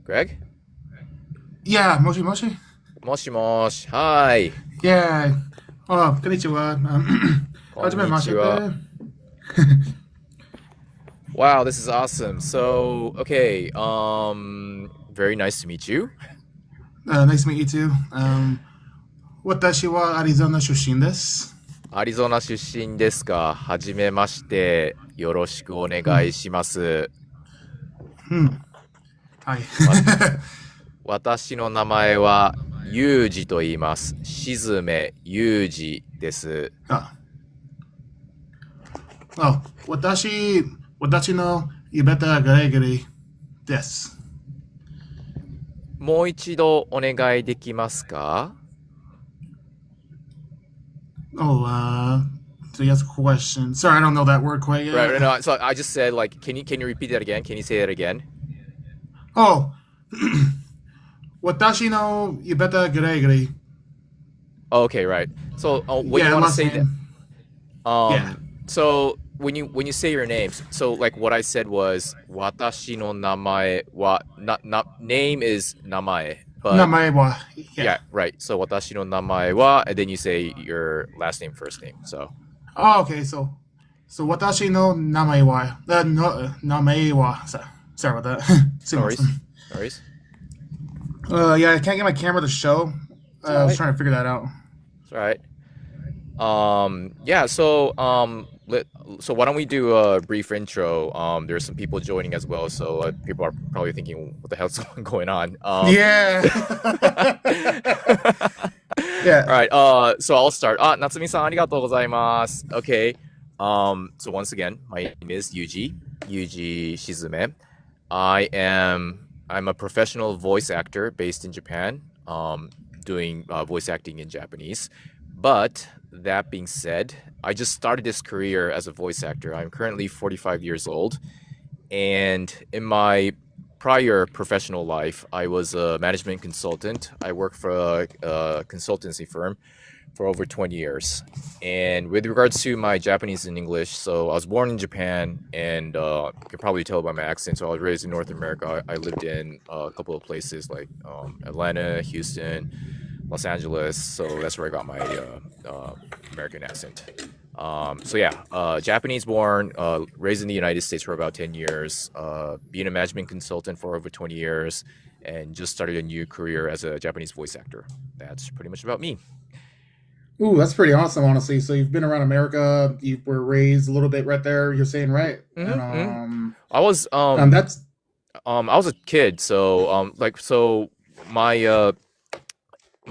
Greg? Yeah, moshi moshi. もしもし。はい。Yeah. Oh, konnichiwa. こんにちは。はじめまして。Wow, this is awesome. So, okay, very nice to meet you. Nice to meet you too. 私はアリゾナ出身です。アリゾナ出身ですが、はじめまして。よろしくお願いします。はい。わ、私の名前は、ユージと言います。しずめユージです。あ、私のゆべたグレグリです。もう一度お願いできますか？ Oh, so you ask a question. Sorry, I don't know that word quite Right, yet. right, no, so I just said like, can you repeat that again? Can you say that again? Oh, 私のゆべたグレグリ。Oh, okay, right. So when you Yeah, want to last say that, name. Yeah. so when you say your names, so like what I said was watashi no namae wa name is namae, but 名前は、yeah, yeah. right. So watashi no namae wa, and then you say your last name, first name. So Oh, okay, so 私の名前は、名前は、sorry about that. no Sumimasen. worries, no worries. Yeah, I can't get my camera to show. It's I all was right. trying to figure that out. It's all right. Yeah. So why don't we do a brief intro? There's some people joining as well, so people are probably thinking, "What the hell's going on?" Yeah. All Yeah. right. So I'll start. Natsumi-san, ありがとうございます. Okay. So once again, my name is Yuji Shizume. I'm a professional voice actor based in Japan, doing voice acting in Japanese. But that being said, I just started this career as a voice actor. I'm currently 45 years old, and in my prior professional life, I was a management consultant. I worked for a consultancy firm for over 20 years. And with regards to my Japanese and English, so I was born in Japan, and you can probably tell by my accent. So I was raised in North America. I lived in a couple of places like Atlanta, Houston, Los Angeles. So that's where I got my American accent. Japanese born, raised in the United States for about 10 years, being a management consultant for over 20 years, and just started a new career as a Japanese voice actor. That's pretty much about me. Ooh, that's pretty awesome, honestly. So you've been around America. You were raised a little bit right there. You're saying right, and Mm-hmm, mm-hmm. I was that's I was a kid, so my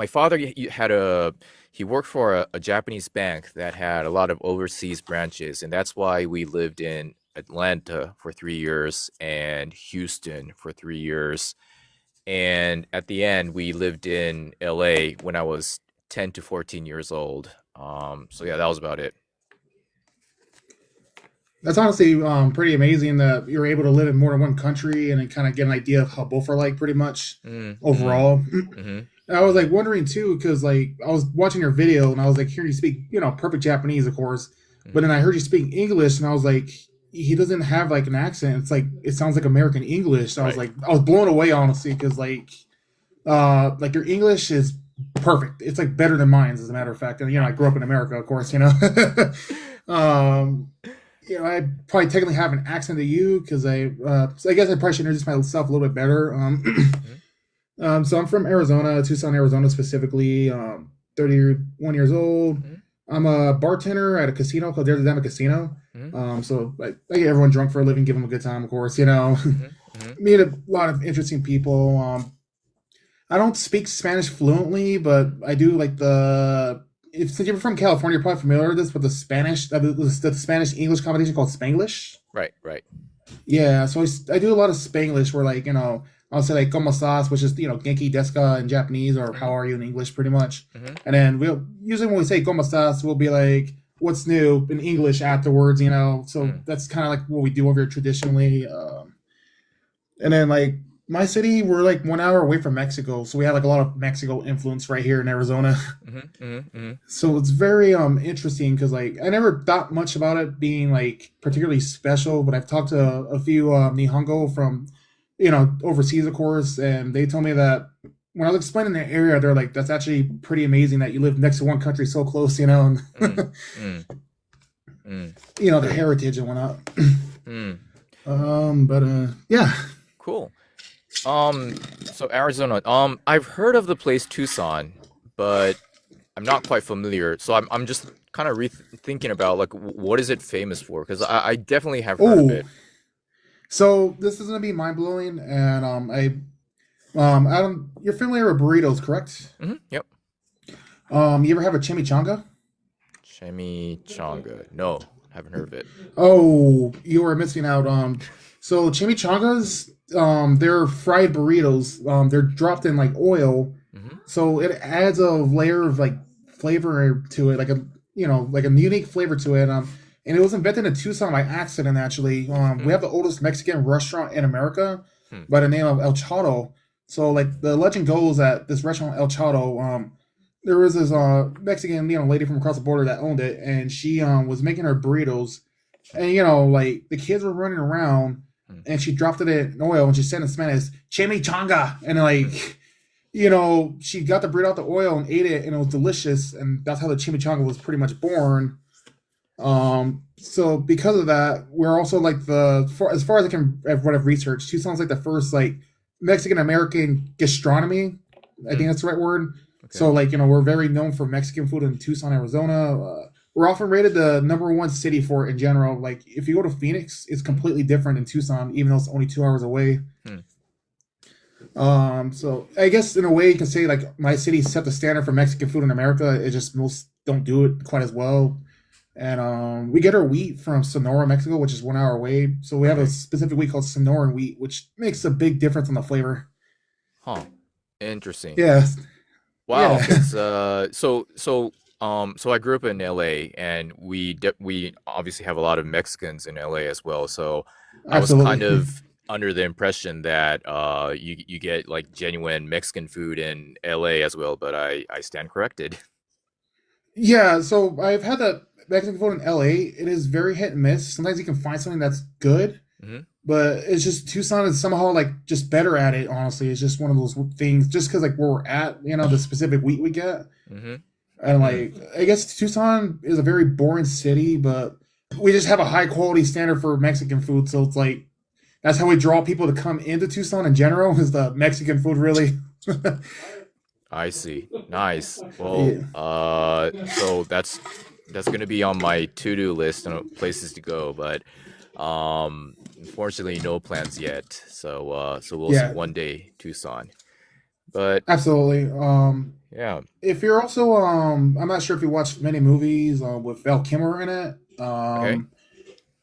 father he worked for a Japanese bank that had a lot of overseas branches, and that's why we lived in Atlanta for 3 years and Houston for 3 years, and at the end we lived in LA when I was 10 to 14 years old. So yeah, that was about it. that's honestly pretty amazing that you're able to live in more than one country and then kind of get an idea of how both are like, pretty much Mm-hmm. overall. Mm-hmm. I was like wondering too, because like I was watching your video and I was like hearing you speak, perfect Japanese, of course, but then I heard you speak English and I was like, he doesn't have like an accent. It's like it sounds like American English. So I was Right. like, I was blown away honestly, because like your English is perfect. It's like better than mine, as a matter of fact. And I grew up in America, of course. um, I probably technically have an accent to you because so I guess I probably should introduce myself a little bit better. Mm-hmm. So I'm from Arizona, Tucson, Arizona specifically. 31 years old. Mm-hmm. I'm a bartender at a casino called Desert Dama Casino. Mm-hmm. So I get everyone drunk for a living, give them a good time, of course. Mm-hmm. Meet a lot of interesting people. I don't speak Spanish fluently, but I do like since you're from California, you're probably familiar with this, with the Spanish English competition called Spanglish. Right. Right. Yeah, so I do a lot of Spanglish where like, I'll say like "como estás," which is "genki desu ka" in Japanese, or Mm-hmm. "how are you" in English, pretty much. Mm-hmm. And then we'll usually, when we say "como estás," we'll be like, "What's new" in English afterwards. So Mm-hmm. that's kind of like what we do over here traditionally. And then like my city, we're like 1 hour away from Mexico, so we have like a lot of Mexico influence right here in Arizona. Mm-hmm. Mm-hmm. So it's very interesting because like I never thought much about it being like particularly special, but I've talked to a few Nihongo from overseas, of course, and they told me that when I was explaining the area, they're like, "That's actually pretty amazing that you live next to one country so close," and Mm, mm, mm. the heritage and whatnot. Mm. Yeah. Cool. So Arizona. I've heard of the place Tucson, but I'm not quite familiar. So I'm just kind of thinking about like what is it famous for? Because I definitely have heard of Oh, it. so this is gonna be mind blowing, and Adam, you're familiar with burritos, correct? Yep. You ever have a chimichanga? Chimichanga. No, haven't heard of it. Oh, you are missing out. So chimichangas, they're fried burritos. They're dropped in like oil, Hmm. so it adds a layer of like flavor to it, like a unique flavor to it. And it was invented in Tucson by accident. Actually, we Mm. have the oldest Mexican restaurant in America Hmm. by the name of El Chato. So, like the legend goes that this restaurant El Chato, there was this Mexican lady from across the border that owned it, and she was making her burritos, and like the kids were running around, Hmm. and she dropped it in oil, and she said in Spanish chimichanga, and Hmm. like she got the burrito out the oil and ate it, and it was delicious, and that's how the chimichanga was pretty much born. So because of that, we're also like as far as I can, what I've researched, Tucson's like the first like Mexican American gastronomy. I Hmm. think that's the right word. So Okay. like we're very known for Mexican food in Tucson, Arizona. We're often rated the number one city for it in general. Like if you go to Phoenix, it's completely different in Tucson, even though it's only 2 hours away. Hmm. So I guess in a way you can say like my city set the standard for Mexican food in America. It just most don't do it quite as well. And we get our wheat from Sonora, Mexico, which is 1 hour away. So we have a Okay. specific wheat called Sonoran wheat, which makes a big difference on the flavor. Huh. Interesting. Yeah, Wow. yeah, Because so I grew up in LA, and we obviously have a lot of Mexicans in LA as well. So I was kind absolutely. of under the impression that you get like genuine Mexican food in LA as well, but I stand corrected. Yeah, so I've had that Mexican food in LA. It is very hit and miss. Sometimes you can find something that's good, Hmm. but it's just Tucson is somehow like just better at it. Honestly, it's just one of those things. Just because like where we're at, the specific wheat we get, Hmm. and Hmm. like I guess Tucson is a very boring city, but we just have a high quality standard for Mexican food. So it's like that's how we draw people to come into Tucson in general is the Mexican food really. I see. Nice. Well, Yeah, so that's gonna be on my to-do list and places to go, but unfortunately, no plans yet. So we'll see yeah, one day Tucson. But absolutely. yeah. If you're also, I'm not sure if you watched many movies with Val Kilmer in it. Okay.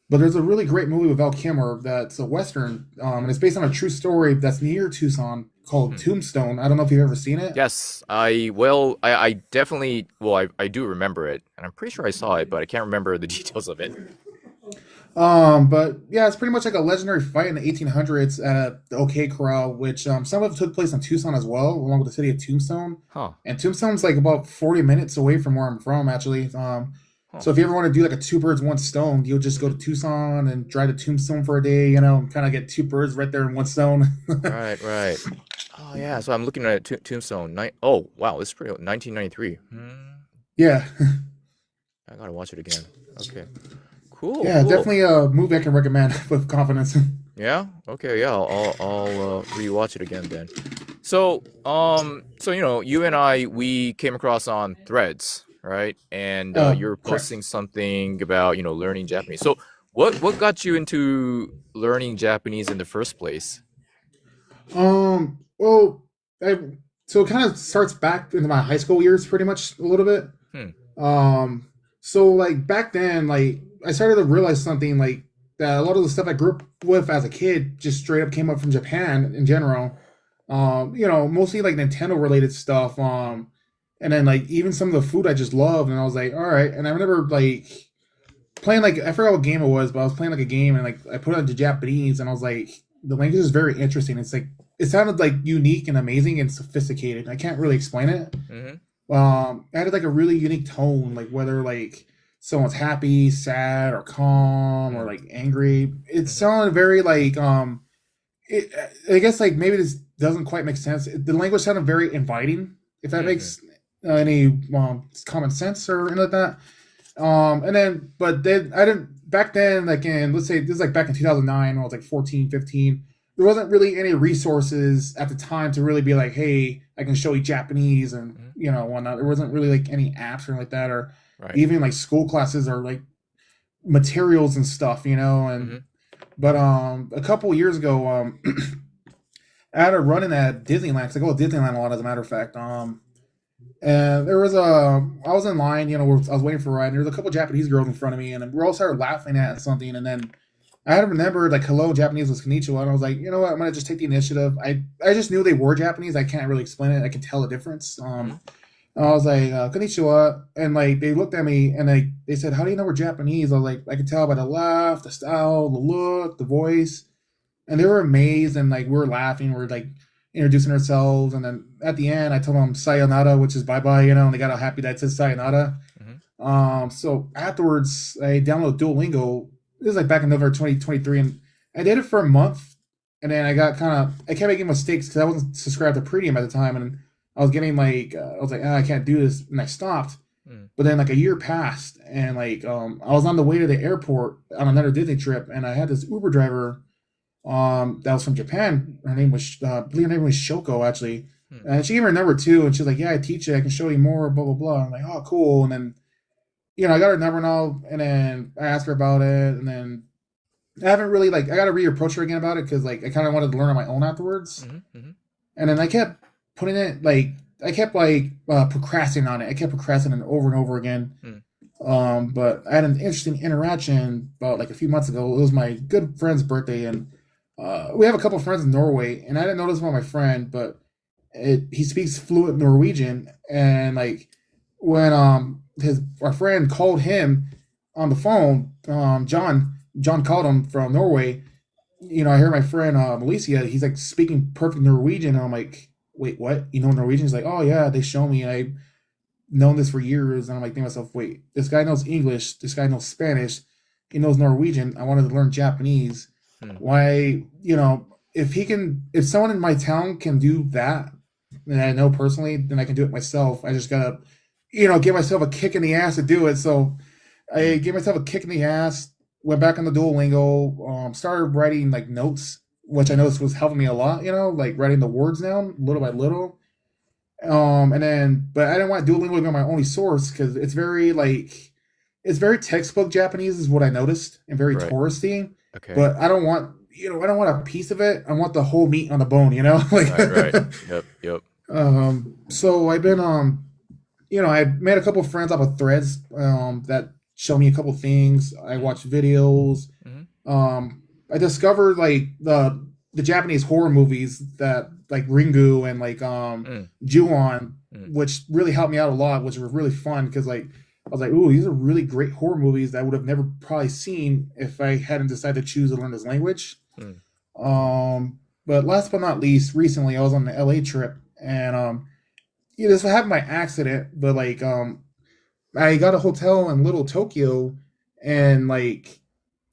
But there's a really great movie with Val Kilmer that's a western, and it's based on a true story that's near Tucson called Hmm. Tombstone. I don't know if you've ever seen it. Yes, I definitely, I do remember it, and I'm pretty sure I saw it, but I can't remember the details of it. But yeah, it's pretty much like a legendary fight in the 1800s at the OK Corral, which some of it took place in Tucson as well, along with the city of Tombstone. Huh. And Tombstone's like about 40 minutes away from where I'm from, actually. Huh. So if you ever want to do like a two birds, one stone, you'll just go to Tucson and drive to Tombstone for a day, and kind of get two birds right there in one stone. Right, right. Oh yeah, so I'm looking at Tombstone. Oh wow, this is pretty old. 1993. Yeah. I gotta watch it again. Okay. Cool, Yeah, cool. definitely a movie I can recommend with confidence. Yeah. Okay. Yeah. I'll rewatch it again then. So you and I, we came across on Threads, right? And you were Correct. posting something about learning Japanese. So what got you into learning Japanese in the first place? Well, I, so it kind of starts back into my high school years, pretty much a little bit. Hmm. Um, so like back then, like I started to realize something like that a lot of the stuff I grew up with as a kid just straight up came up from Japan in general. Mostly like Nintendo related stuff. And then like even some of the food I just loved, and I was like, all right. And I remember like playing like I forgot what game it was, but I was playing like a game and like I put it into Japanese, and I was like, the language is very interesting. It's like it sounded like unique and amazing and sophisticated. I can't really explain it. Mm-hmm. It had like a really unique tone, like whether like someone's happy, sad, or calm, or Hmm. like angry. It Mm-hmm. sounded very like I guess like maybe this doesn't quite make sense. The language sounded very inviting, if that makes any common sense or anything like that. And then, but then I didn't, back then, like in, let's say this is like back in 2009 when I was like 14, 15, there wasn't really any resources at the time to really be like, hey, I can show you Japanese and, you know, whatnot. There wasn't really like any apps or like that, or even like school classes or like materials and stuff, you know, and, but a couple of years ago, I had a run-in at Disneyland, because I go to Disneyland a lot, as a matter of fact. And there was I was in line, you know, I was waiting for a ride, and there was a couple of Japanese girls in front of me, and we all started laughing at something, and then I had to remember, like, hello, Japanese was konnichiwa, and I was like, you know what, I'm going to just take the initiative. I just knew they were Japanese. I can't really explain it. I can tell the difference. I was like, konnichiwa, and, like, they looked at me, and they said, how do you know we're Japanese? I was like, I could tell by the laugh, the style, the look, the voice, and they were amazed, and, like, we were laughing, we were, like, introducing ourselves, and then at the end, I told them sayonara, which is bye-bye, you know, and they got all happy that it said sayonara. So afterwards, I downloaded Duolingo. This is like back in November 2023, and I did it for a month, and then I kept making mistakes because I wasn't subscribed to Premium at the time, and I was getting like, I was like, I can't do this, and I stopped. But then like a year passed, and like I was on the way to the airport on another Disney trip, and I had this Uber driver that was from Japan. Her name was, I believe her name was Shoko, actually. And she gave me her number too, and she's like, yeah, I teach you, I can show you more, blah, blah, blah. I'm like, oh, cool. And then, you know, I got her number now, and then I asked her about it, and then I haven't really, like, I got to reapproach her again about it, because, like, I kind of wanted to learn on my own afterwards. And then I kept putting it, like, I kept, like, procrastinating on it. I kept procrastinating over and over again. But I had an interesting interaction about, like, a few months ago. It was my good friend's birthday, and we have a couple of friends in Norway, and I didn't know this about my friend, but he speaks fluent Norwegian, and, like, when our friend called him on the phone, John called him from Norway. You know, I heard my friend Alicia, he's like speaking perfect Norwegian, and I'm like, wait, what? You know Norwegian? He's like, oh yeah, they show me, and I've known this for years. And I'm like, thinking to myself, wait, this guy knows English, this guy knows Spanish, he knows Norwegian. I wanted to learn Japanese. Why, you know, if someone in my town can do that, and I know personally, then I can do it myself. I just gotta, you know, give myself a kick in the ass to do it. So I gave myself a kick in the ass, went back on the Duolingo, started writing like notes, which I noticed was helping me a lot, you know, like writing the words down little by little. And then, but I didn't want Duolingo to be my only source, because it's very textbook Japanese is what I noticed, and very touristy. Okay. But I don't want a piece of it. I want the whole meat on the bone, you know? Like, right. Yep. So I've been, you know, I made a couple of friends off of threads, that show me a couple things. I watch videos. I discovered like the Japanese horror movies that like Ringu and like Ju-on, which really helped me out a lot, which were really fun, because like I was like, ooh, these are really great horror movies that I would have never probably seen if I hadn't decided to choose to learn this language. But last but not least, recently I was on the LA trip, and yeah, this happened by accident, but like I got a hotel in Little Tokyo, and like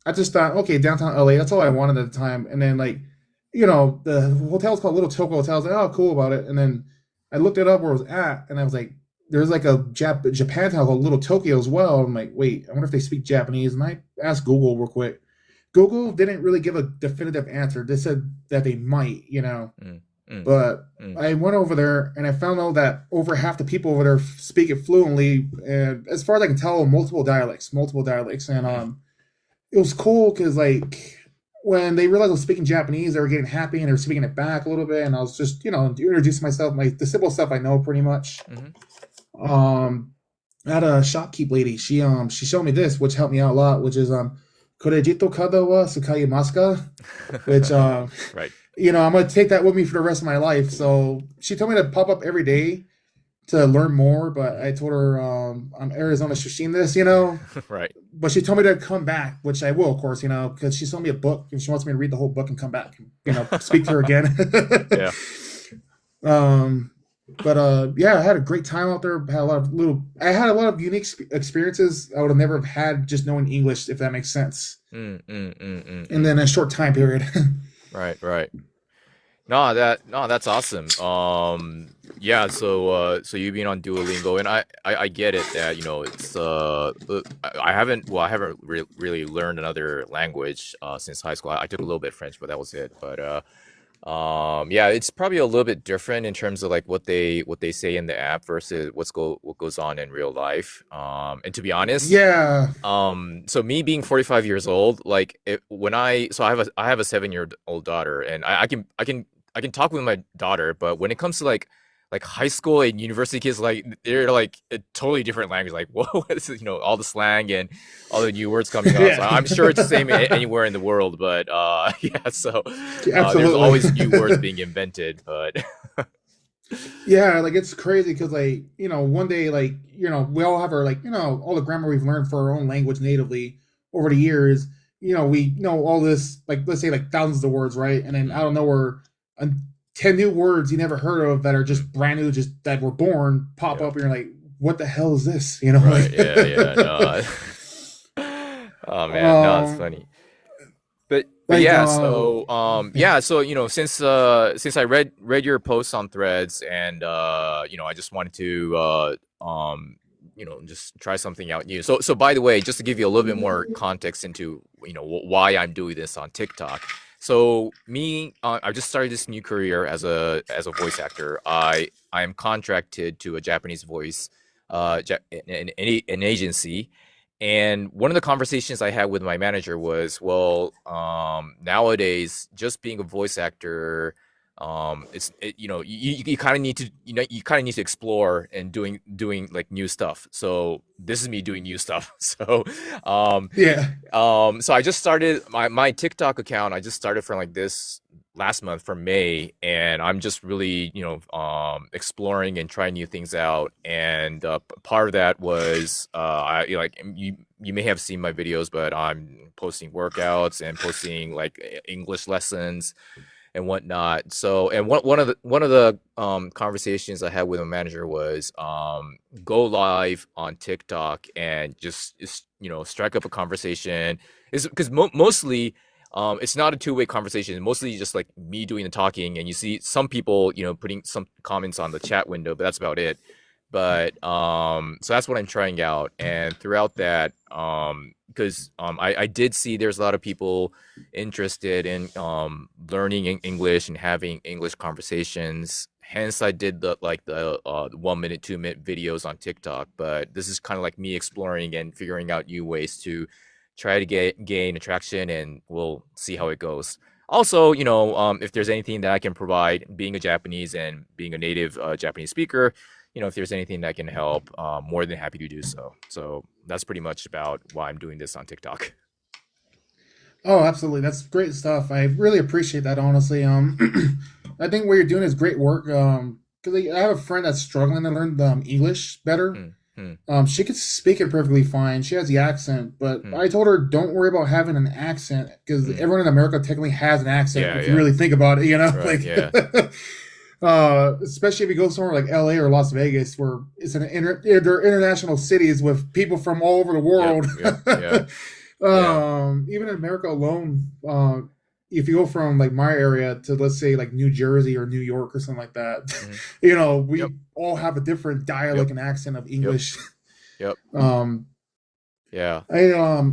I just thought, okay, downtown LA, that's all I wanted at the time. And then like, you know, the hotel's called Little Tokyo Hotel. I was like, oh, cool about it. And then I looked it up where it was at, and I was like, there's like a Japan town called Little Tokyo as well. I'm like, wait, I wonder if they speak Japanese. And I asked Google real quick. Google didn't really give a definitive answer. They said that they might, you know. But I went over there, and I found out that over half the people over there speak it fluently, and as far as I can tell, multiple dialects. And it was cool, because like when they realized I was speaking Japanese, they were getting happy, and they were speaking it back a little bit, and I was just, you know, introducing myself, the simple stuff I know pretty much. I had a shopkeep lady. She showed me this, which helped me out a lot, which is Korejito kada wa tsukaimasu ka, which right. You know, I'm gonna take that with me for the rest of my life. So she told me to pop up every day to learn more, but I told her I'm Arizona Shushin this, you know. Right. But she told me to come back, which I will, of course, you know, because she sold me a book, and she wants me to read the whole book and come back, you know, speak to her again. Yeah. But yeah, I had a great time out there. I had a lot of unique experiences I would have never had just knowing English, if that makes sense. And then a short time period. Right, right. No, that's awesome. Yeah, so you've been on Duolingo, and I get it that it's I haven't really learned another language since high school. I took a little bit of French, but that was it. But yeah, it's probably a little bit different in terms of like what they say in the app versus what goes on in real life. And to be honest, Yeah. so me being 45 years old, like when I have a 7 year old daughter, and I can talk with my daughter, but when it comes to like high school and university kids, like they're like a totally different language. Like whoa, this is, all the slang and all the new words coming up. So Yeah. I'm sure it's the same anywhere in the world, but yeah. So there's Absolutely. always new words being invented, but Yeah, like it's crazy because like one day like we all have our like all the grammar we've learned for our own language natively over the years. We know all this like let's say like thousands of words, right? And then out mm, of nowhere, uh, 10 new words you never heard of that are mm, just brand new, just that were born pop yeah, up, and you're like, what the hell is this? right, Like, yeah, yeah, no. Oh man, no, it's um, funny. But like, yeah, so yeah. yeah, so since I read your posts on Threads, and I just wanted to just try something out new. So by the way, just to give you a little bit more context into why I'm doing this on TikTok. So me, I just started this new career as a voice actor. I am contracted to a Japanese voice an agency, and one of the conversations I had with my manager was, well, nowadays, just being a voice actor, you kind of need to, you kind of need to explore and doing like new stuff. So this is me doing new stuff. So, um, Yeah. so I just started my TikTok account. I just started from like this last month for May, and I'm just really exploring and trying new things out. And part of that was you may have seen my videos, but I'm posting workouts and posting like English lessons and whatnot. So, and one of the conversations I had with a manager was go live on TikTok and just strike up a conversation. Is because mostly it's not a two-way conversation. Mostly just like me doing the talking, and you see some people putting some comments on the chat window, but that's about it. But so that's what I'm trying out, and throughout that, because I did see there's a lot of people interested in learning English and having English conversations. Hence, I did the 1 minute, 2 minute videos on TikTok. But this is kind of like me exploring and figuring out new ways to try to gain attraction, and we'll see how it goes. Also, if there's anything that I can provide, being a Japanese and being a native Japanese speaker, if there's anything that can help, more than happy to do so. So that's pretty much about why I'm doing this on TikTok. Oh, absolutely. That's great stuff. I really appreciate that, honestly. I think what you're doing is great work. Because I have a friend that's struggling to learn English better. Hmm, hmm, She could speak it perfectly fine. She has the accent, but hmm, I told her don't worry about having an accent because hmm. everyone in America technically has an accent Yeah, if you yeah, really think about it. right, Like, yeah, especially if you go somewhere like LA or Las Vegas, where it's they're international cities with people from all over the yep, world. yep, yeah, yeah. Even in America alone, if you go from like my area to let's say like New Jersey or New York or something like that, Hmm. Yep, we all have a different yep, dialect and accent of yep, English. yep, um, yeah. I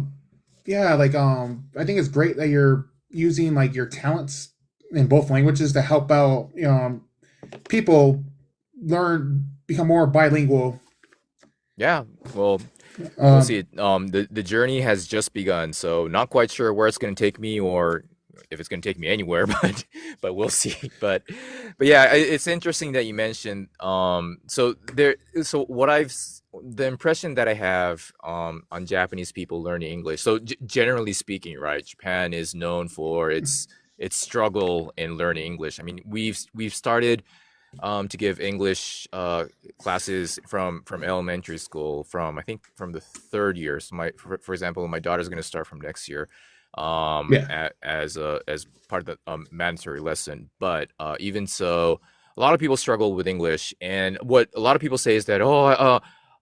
yeah, like I think it's great that you're using like your talents in both languages to help out people become more bilingual. Yeah, well, we'll Um, see. The journey has just begun, so not quite sure where it's going to take me, or if it's going to take me anywhere, but we'll see. But yeah, it's interesting that you mentioned. So the impression that I have on Japanese people learning English. So generally speaking, right, Japan is known for its struggle in learning English. I mean, we've started to give English classes from elementary school, from I think from the third year. So for example, my daughter's going to start from next year, yeah. as part of the mandatory lesson. But even so, a lot of people struggle with English, and what a lot of people say is that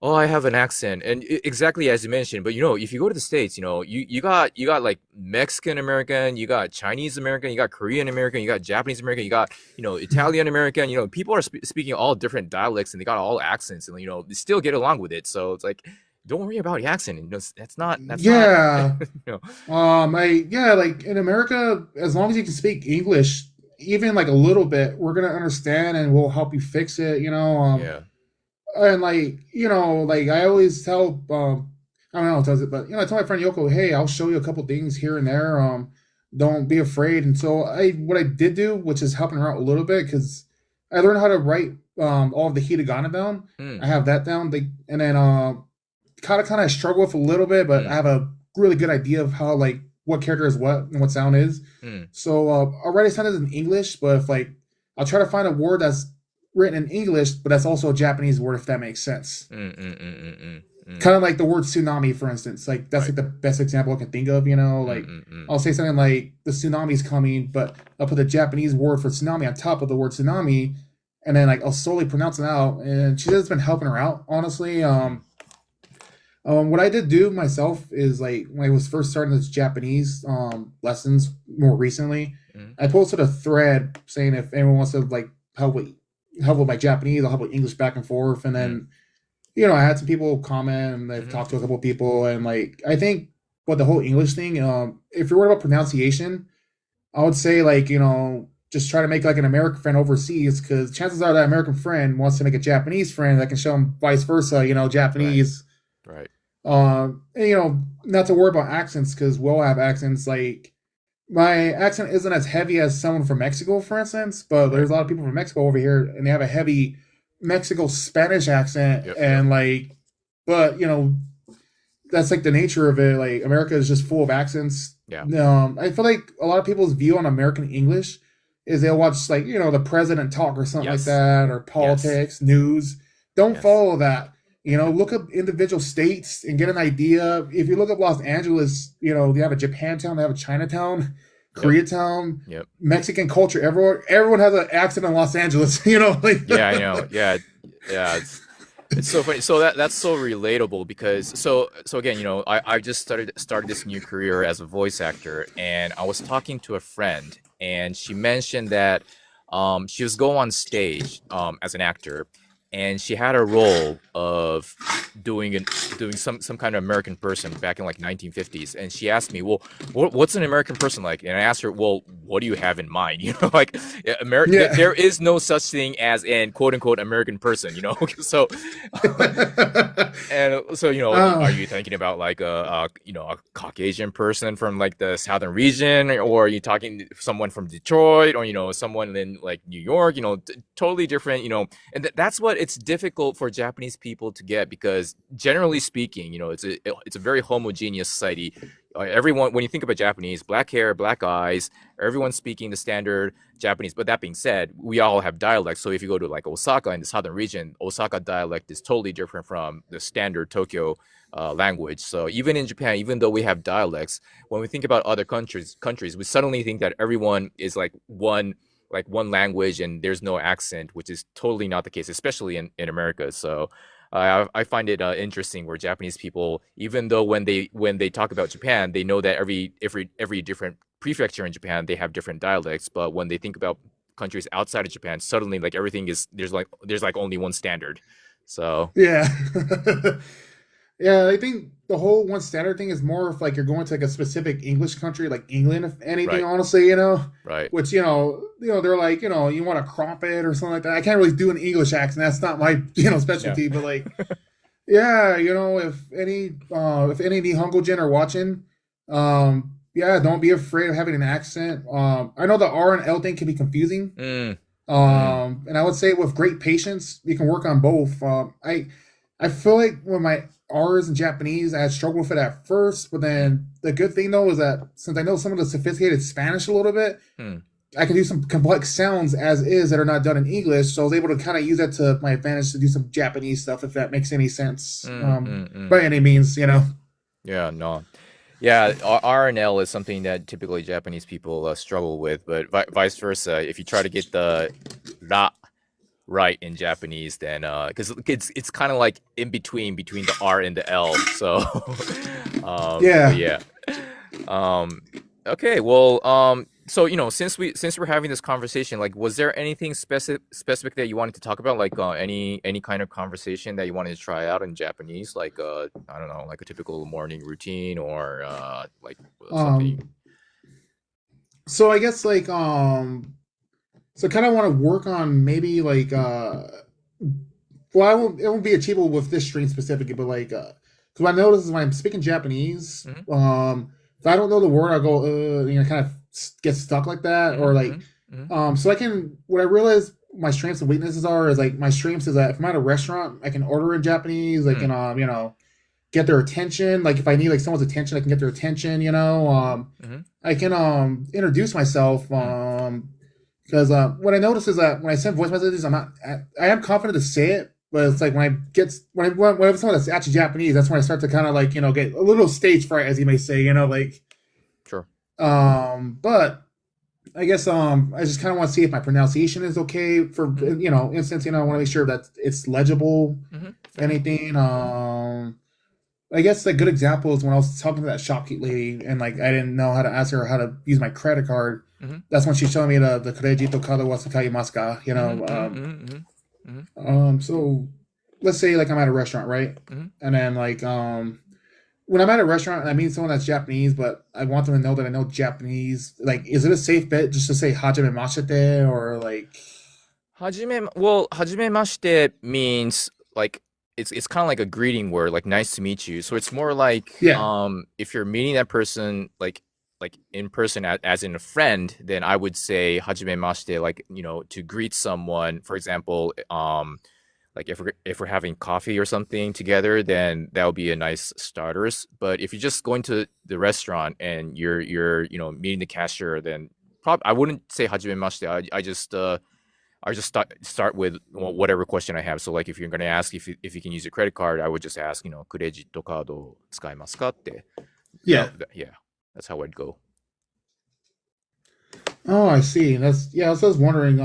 oh, I have an accent, and exactly as you mentioned. But if you go to the States, you got like Mexican American, you got Chinese American, you got Korean American, you got Japanese American, you got Italian American. People are speaking all different dialects, and they got all accents, and they still get along with it. So it's like, don't worry about the accent. That's not. Yeah. you know, Like in America, as long as you can speak English, even like a little bit, we're gonna understand and we'll help you fix it. yeah. And like I always tell, I don't know how it does it, but I tell my friend Yoko, hey, I'll show you a couple things here and there. Don't be afraid. And so what I did do, which is helping her out a little bit, because I learned how to write all of the hiragana down. I have that down. And then kind of struggle with a little bit, but I have a really good idea of how like what character is what and what sound is. So I'll write a sentence in English, but if like I'll try to find a word that's written in English, but that's also a Japanese word, if that makes sense. Kind of like the word tsunami, for instance. Like that's like the best example I can think of. Like I'll say something like the tsunami's coming, but I'll put the Japanese word for tsunami on top of the word tsunami, and then like I'll slowly pronounce it out. And she has been helping her out, honestly. What I did do myself is like when I was first starting this Japanese lessons more recently, I posted a thread saying if anyone wants to like help with my Japanese, I'll help with English back and forth. And then, I had some people comment and I've talked to a couple of people. And like, I think what the whole English thing, if you're worried about pronunciation, I would say like, just try to make like an American friend overseas, because chances are that American friend wants to make a Japanese friend that can show him vice versa, Japanese. Right. And, not to worry about accents, because we'll have accents. Like my accent isn't as heavy as someone from Mexico, for instance, but there's a lot of people from Mexico over here and they have a heavy Mexico Spanish accent. And like, but that's like the nature of it. Like America is just full of accents. I feel like a lot of people's view on American English is they'll watch like, the president talk or something like that, or politics, news. Don't follow that. Look up individual states and get an idea. If you look up Los Angeles, they have a Japantown, they have a Chinatown, Koreatown, Mexican culture. Everyone has an accent in Los Angeles. Like I know. Yeah. It's so funny. So that's so relatable, because so again, I just started this new career as a voice actor, and I was talking to a friend, and she mentioned that she was going on stage as an actor. And she had a role of doing some kind of American person back in like 1950s. And she asked me, well, what's an American person like? And I asked her, well, what do you have in mind? Like there is no such thing as an quote unquote American person, So, are you thinking about like a Caucasian person from like the southern region, or are you talking someone from Detroit, or someone in like New York? Totally different. And that's what it's difficult for Japanese people to get, because generally speaking, it's a very homogeneous society. Everyone, when you think about Japanese, black hair, black eyes, everyone's speaking the standard Japanese. But that being said, we all have dialects. So if you go to like Osaka in the southern region, Osaka dialect is totally different from the standard Tokyo language. So even in Japan, even though we have dialects, when we think about other countries, we suddenly think that everyone is like one language and there's no accent, which is totally not the case, especially in America. So I find it interesting where Japanese people, even though when they talk about Japan, they know that every different prefecture in Japan, they have different dialects. But when they think about countries outside of Japan, suddenly like everything is there's like only one standard. So yeah. Yeah, I think the whole one standard thing is more of like you're going to like a specific English country, like England, if anything, honestly, Right. Which, they're like, you want to crop it or something like that. I can't really do an English accent. That's not my, specialty. But like, yeah, if any Nihongo-jin are watching, don't be afraid of having an accent. I know the R and L thing can be confusing. And I would say with great patience, you can work on both. I feel like when my R's in Japanese, I had struggled with it at first, but then the good thing though is that since I know some of the sophisticated Spanish a little bit, I can do some complex sounds as is that are not done in English. So I was able to kind of use that to my advantage to do some Japanese stuff, if that makes any sense. By any means, Yeah, no. Yeah, R and L is something that typically Japanese people struggle with, but vice versa. If you try to get the right in Japanese than because it's kind of like in between the R and the L. So Yeah. yeah. Okay, well, so since we're having this conversation, like, was there anything specific that you wanted to talk about, like any kind of conversation that you wanted to try out in Japanese, like I don't know, like a typical morning routine or like something. Um. So I guess like so kind of want to work on maybe like well, it won't be achievable with this stream specifically, but like because what I notice is when I'm speaking Japanese, if I don't know the word, I go kind of get stuck like that, or like so I can what I realize my strengths and weaknesses are is like my strengths is that if I'm at a restaurant, I can order in Japanese, I can get their attention. Like if I need like someone's attention, I can get their attention. I can introduce myself. Because what I notice is that when I send voice messages, I am confident to say it, but it's like when I have someone that's actually Japanese, that's when I start to kind of like get a little stage fright, as you may say, like. Sure. But I guess I just kind of want to see if my pronunciation is okay for instance. I want to make sure that it's legible. Anything. I guess a good example is when I was talking to that shopkeep lady and like I didn't know how to ask her how to use my credit card. That's when she's showing me the Kredito kado wa sakaimasu ka, so let's say like I'm at a restaurant, right? And then like when I'm at a restaurant and I meet someone that's Japanese, but I want them to know that I know Japanese, like is it a safe bet just to say hajime mashite or like hajime mashite means like it's kind of like a greeting word, like nice to meet you. So it's more like if you're meeting that person like in person as in a friend, then I would say hajime mashite, like to greet someone. For example, like if we're having coffee or something together, then that would be a nice starters. But if you're just going to the restaurant and you're meeting the cashier, then I wouldn't say hajime mashite. I just start with whatever question I have. So like if you're going to ask if you can use your credit card, I would just ask, credito cardを使いますかって。Yeah. That's how I'd go. Oh, I see. So I was wondering.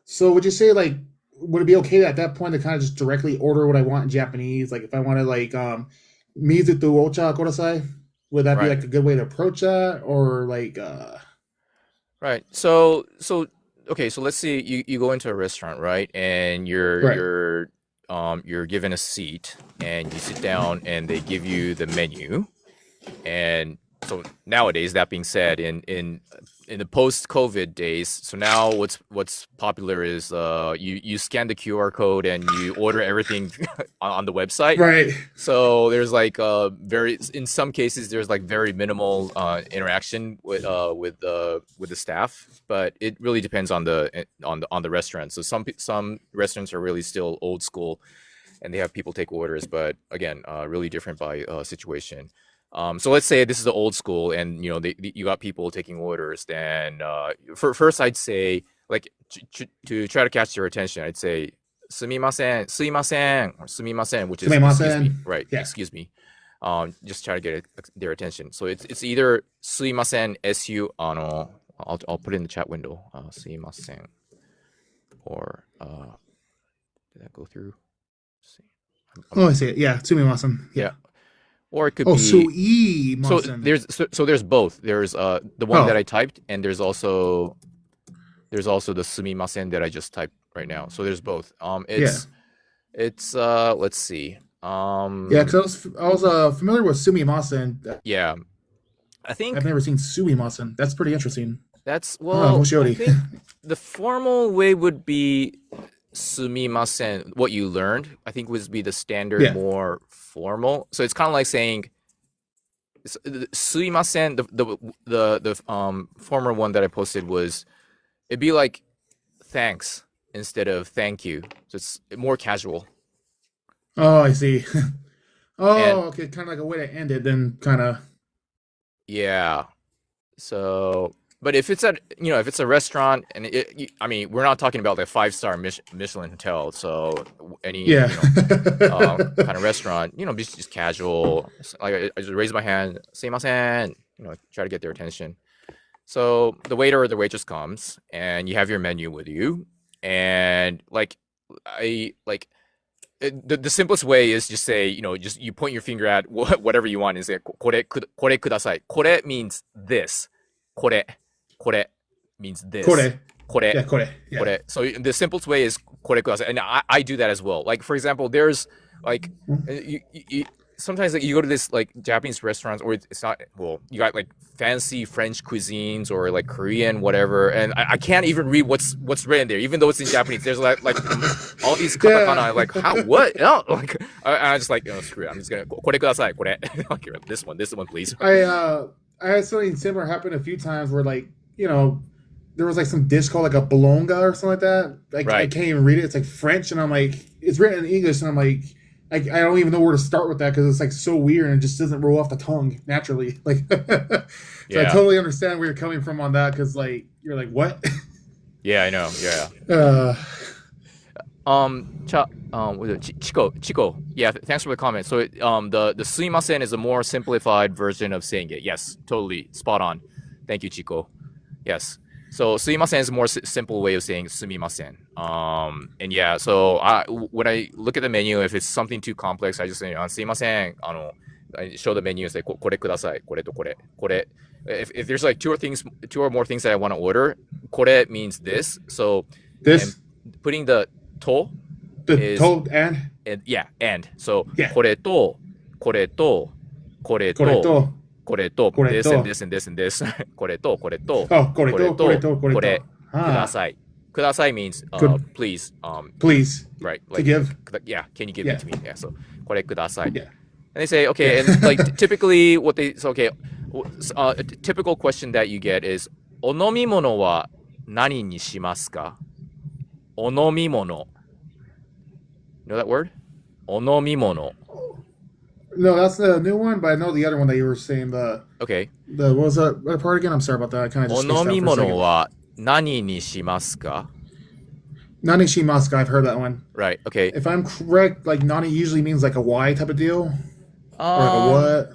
So would you say like would it be okay at that point to kind of just directly order what I want in Japanese? Like if I want to like mizu to ocha Kudasai, would that be like a good way to approach that, or like Right. So okay, so let's say you go into a restaurant, right? And you're given a seat and you sit down and they give you the menu. And so nowadays, that being said, in the post-COVID days, so now what's popular is you scan the QR code and you order everything on the website. Right. So there's like in some cases there's like very minimal interaction with the staff, but it really depends on the restaurant. So some restaurants are really still old school, and they have people take orders, but again, really different by situation. So let's say this is the old school, and you got people taking orders. Then first, I'd say like to try to catch their attention, I'd say Sumimasen, or Sumimasen, which is excuse me, right? Yeah. Excuse me. Just try to get their attention. So it's either Suimasen, I'll put it in the chat window. Suimasen, or did that go through? Let's see. I see it. Yeah, Sumimasen. Yeah. Or it could be Suimasen. So there's both. There's the one that I typed, and there's also the Sumimasen that I just typed right now. So there's both. It's let's see. Because I was familiar with Sumimasen. Yeah, I think I've never seen Suimasen. That's pretty interesting. That's I think the formal way would be Sumimasen. What you learned, I think, would be the standard, more formal. So it's kind of like saying Suimasen. The former one that I posted it'd be like thanks instead of thank you. So it's more casual. Oh, I see. Okay, kind of like a way to end it, then kind of. Yeah. So, but if it's a restaurant, and we're not talking about like 5-star Michelin hotel. So any kind of restaurant, just casual. Like I just raise my hand, Suimasen, try to get their attention. So the waiter or the waitress comes, and you have your menu with you, and like I like the simplest way is just say, just you point your finger at whatever you want and say, これください. これ means this. これ means this. これ. これ. Yeah, これ. Yeah. これ. So the simplest way is これください. And I do that as well. Like, for example, there's like, sometimes like you go to this like Japanese restaurants, or it's not, well, you got like fancy French cuisines or like Korean whatever, and I can't even read what's written there, even though it's in Japanese. There's like all these katakana, like how, what? No, like I just like, screw it, I'm just gonna これください, これ. this one please. I had something similar happen a few times where like, there was like some dish called like a bolonga or something like that. Like Right. I can't even read it. It's like French, and I'm like, it's written in English, and I'm like, I don't even know where to start with that because it's like so weird and it just doesn't roll off the tongue naturally. Like, so Yeah. I totally understand where you're coming from on that because like you're like, what? Yeah, I know. Yeah. Chico. Yeah, thanks for the comment. So the Suimasen is a more simplified version of saying it. Yes, totally spot on. Thank you, Chico. Yes. So Suimasen is a more simple way of saying Sumimasen. And yeah, so when I look at the menu, if it's something too complex, I just say, Suimasen. I show the menu and say, これください. これとこれ. これ. If there's like two or more things that I want to order, これ means this. So This, and putting the to the is told and yeah, and so Yeah. これとこれとこれと koreto. これと これ this と and this and this and this これとこれと Oh, koreto, これ koreto, これ koreto. ください. Kudasai means please. Please. Right. To give. Yeah. Can you give Yeah. it to me? Yeah. So これください. Yeah. And they say, okay, and like typically what they so okay, a typical question that you get is お飲み物は何にしますか? お飲み物. You know that word? お飲み物. No, that's the new one, but I know the other one that you were saying. Okay. What was that part again? I'm sorry about that. I kind of お just spaced 飲み out for a 物 second. は何にしますか? Nani Shimaska, I've heard that one. Right. Okay. If I'm correct, like Nani usually means like a why type of deal, or like a what,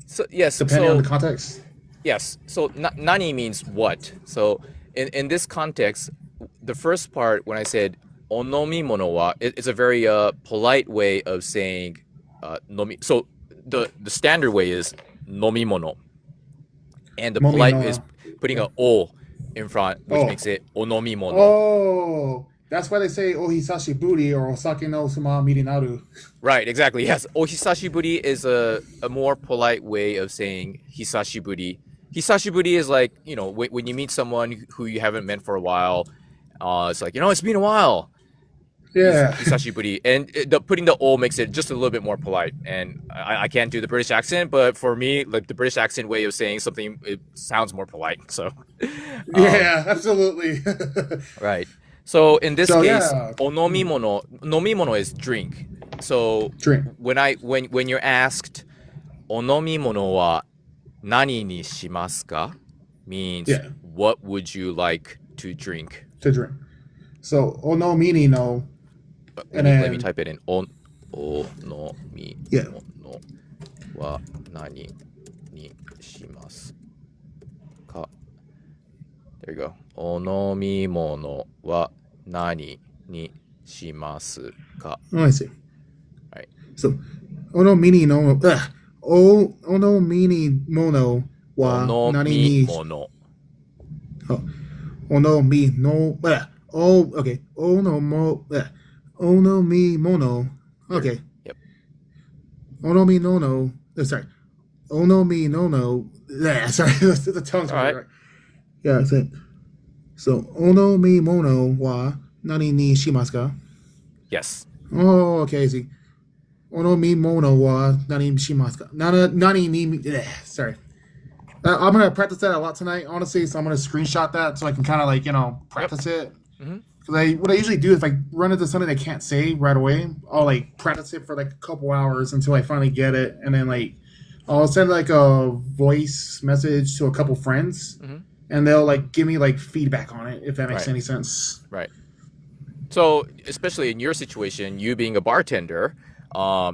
So yes. depending on So the context. yes. So nani means what. So in this context, the first part when I said お飲み物は, it's a very polite way of saying 飲み. So the standard way is 飲み物, and the polite Momino. is putting a o in front, which Oh. makes it お飲み物. Oh, that's why they say ohisashi buri or osake no suma mirinaru. Right, exactly. Yes. Ohisashiburi is a more polite way of saying hisashiburi. Hisashiburi is like, when you meet someone who you haven't met for a while, it's like, it's been a while. Yeah. Hisashiburi. And putting the O makes it just a little bit more polite. And I can't do the British accent, but for me, like the British accent way of saying something, it sounds more polite. So, Yeah, absolutely. right. So in this case, yeah. Onomimono is drink. So Drink. when you're asked お飲み物は何にしますか means Yeah. what would you like to drink? To drink. So onomini no. Let me type it in. お飲み Yeah. 物は何にしますか? There you go. お飲み物は何にしますか? Oh, I see. Right. So onomini no. Onomini mono wa nani ni. 飲み物 Oh, onomi no. Oh, okay. Onomi mono. Okay. Yep. Onomi no no. Sorry. Onomi no no. Sorry. The tongue's All right. right. Yeah, that's it. So onomi mono wa nani ni shimasu ka? Yes. Oh, okay. I see. Onomi mono wa nani shimasu ka? Nani ni. Sorry. I'm gonna practice that a lot tonight, honestly. So I'm gonna screenshot that so I can kind of like practice it. Mhm. Because what I usually do if I run into something I can't say right away, I'll like practice it for like a couple hours until I finally get it, and then like I'll send like a voice message to a couple friends, Mhm. and they'll like give me like feedback on it if that makes Right. any sense. Right. So, especially in your situation, you being a bartender,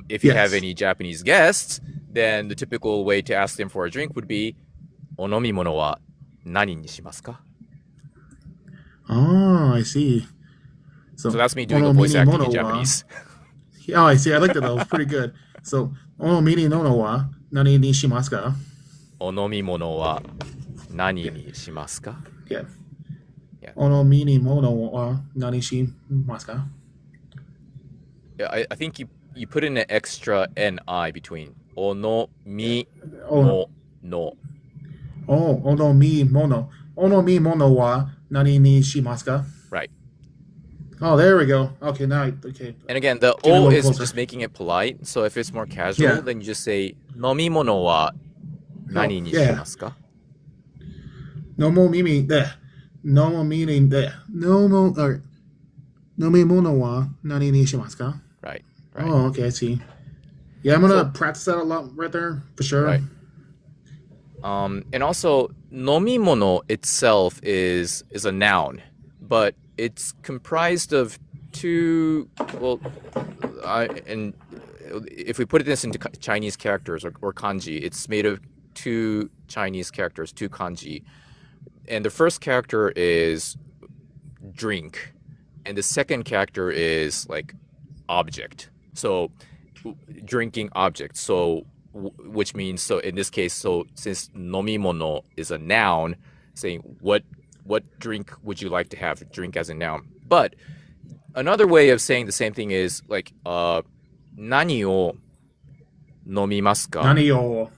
if you Yes. have any Japanese guests, then the typical way to ask them for a drink would be お飲み物は何にしますか? Oh, I see. So that's me doing the voice acting in Japanese. Oh, I see. I like that. That was pretty good. So, Onomimono wa nani ni shimasu ka? Onomimono wa nani ni shimasu ka? Yeah. Onomimono wa nani shimasu ka? Yeah, I think you put in an extra ni between Onomimono. Oh, Onomimono. Onomimono wa nani ni shimasu ka? Right. Oh, there we go. Okay, now, okay. And again, the O is just making it polite. So if it's more casual, then you just say, 飲み物は何にしますか? Nomo meaning there. Nomo meaning there. Nomo, or nomimono wa nani ni shimasu ka? Right. Oh, okay, I see. Yeah, I'm gonna practice that a lot right there, for sure. Right. And also, 飲み物 itself is a noun, but it's comprised of two, and if we put this into Chinese characters or kanji, it's made of two Chinese characters, two kanji. And the first character is drink, and the second character is like object. So drinking object. So which means, so in this case, so since nomimono is a noun, saying what drink would you like to have? Drink as a noun. But another way of saying the same thing is like nani o nomimasu ka? Nani o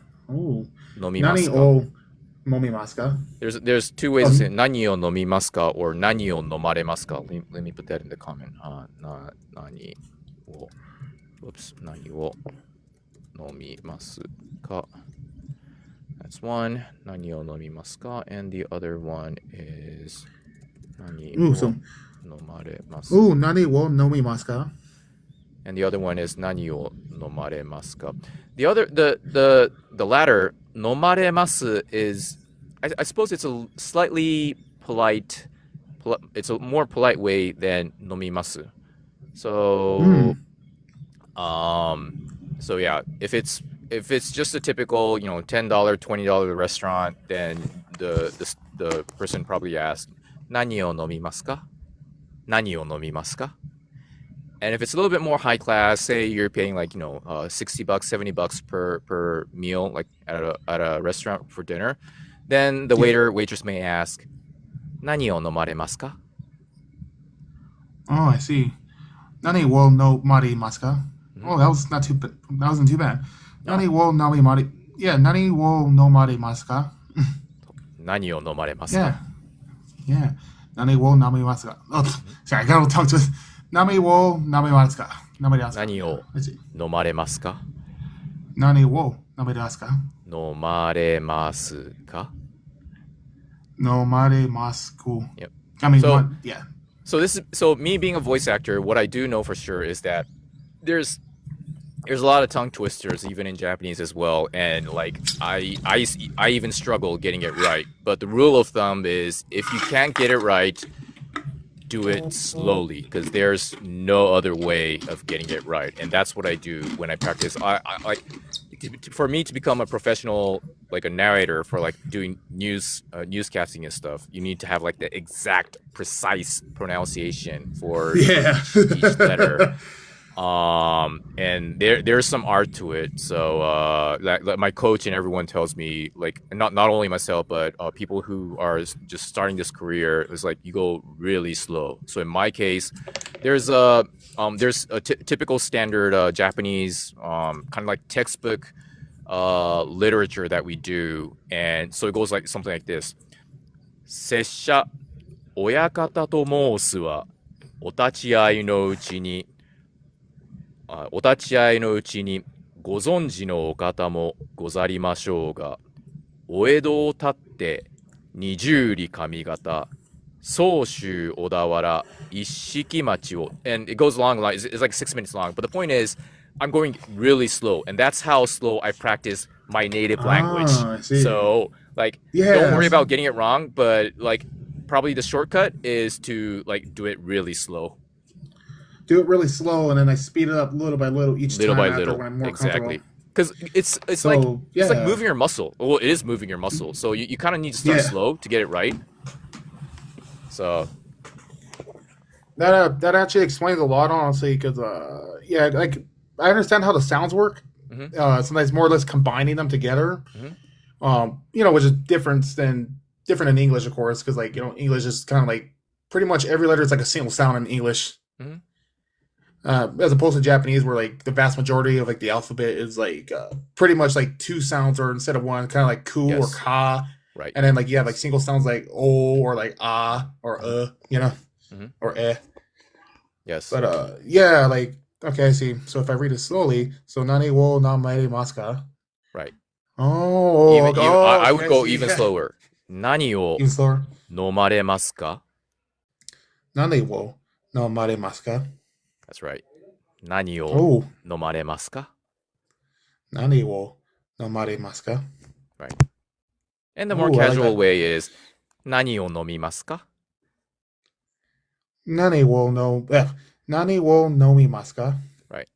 nomimasu ka? There's two ways of saying nani o nomimasu ka or nani o nomaremasu ka. Let me put that in the comment. Nani o nomimasu ka. That's one. Nani o nomimasu ka, and the other one is nani o nomaremasu. Nani wo nomimasu ka? And the other one is nani o nomaremasu ka. The latter, nomaremasu, is I suppose it's a slightly polite. It's a more polite way than nomimasu. So so yeah, if it's just a typical, $10, $20 restaurant, then the person probably asks, "Nani o nomimasu ka? Nani o nomimasu ka?" And if it's a little bit more high class, say you're paying like $60, $70 per meal, like at a restaurant for dinner, then the waitress may ask, "Nani o nomaremasu ka?" Oh, I see. Nani wo nomarimasu ka? Oh, that wasn't too bad. Nani wo nomari. Yeah, nani wo nomarimasu ka? Nani o nomaremasu ka? Yeah. Nani wo nomarimasu ka? Oh, sorry, I got a tongue twist. Nani wo nomarimasu ka? Nani o nomaremasu ka? Nani wo nomarimasu ka? Nomaremasu ka? Nomaremasu. Yep. I mean, yeah. So me being a voice actor, what I do know for sure is that there's a lot of tongue twisters even in Japanese as well, and like I even struggle getting it right. But the rule of thumb is if you can't get it right, do it slowly, because there's no other way of getting it right, and that's what I do when I practice. For me to become a professional, like a narrator for like doing newscasting and stuff, you need to have like the exact precise pronunciation for each letter. And there's some art to it. So like my coach and everyone tells me, like not only myself, but people who are just starting this career, is like you go really slow. So in my case, there's a typical standard Japanese kind of like textbook literature that we do, and so it goes like something like this: 拙者親方と申すはお立ち会いのうちにご存知のお方もござりましょうが、お江戸を立って二十里上方、総州小田原、一色町を, and it goes along, it's like 6 minutes long, but the point is, I'm going really slow, and that's how slow I practice my native language. So, like, don't worry about getting it wrong, but like, probably the shortcut is to like do it really slow. Do it really slow, and then I speed it up little by little each time when I'm more exactly. Because it's like moving your muscle. Well, it is moving your muscle. So you kind of need to start slow to get it right. So That actually explains a lot, honestly. Because yeah, like I understand how the sounds work. Hmm. Sometimes more or less combining them together. Hmm. Which is different in English, of course, because like English is kind of like pretty much every letter is like a single sound in English. Hmm. As opposed to Japanese, where like the vast majority of like the alphabet is like pretty much like two sounds, or instead of one, kind of like ku or Yes. ka, Right. and then like you have like single sounds like o or like or Mhm. or eh. Yes. But yeah, like okay, I see. So if I read it slowly, so nani wo namaimasu ka? Right. Oh, Even, okay. even, I would Okay, go see. even slower. 何を Even slower. 飲まれますか? Nani wo namaimasu ka? That's right. 何を Oh, 飲まれますか? nani wo namaimasu ka? Right. And the more Ooh, I like casual that. way is 何を飲みますか? Nani wo nomimasu ka? Right.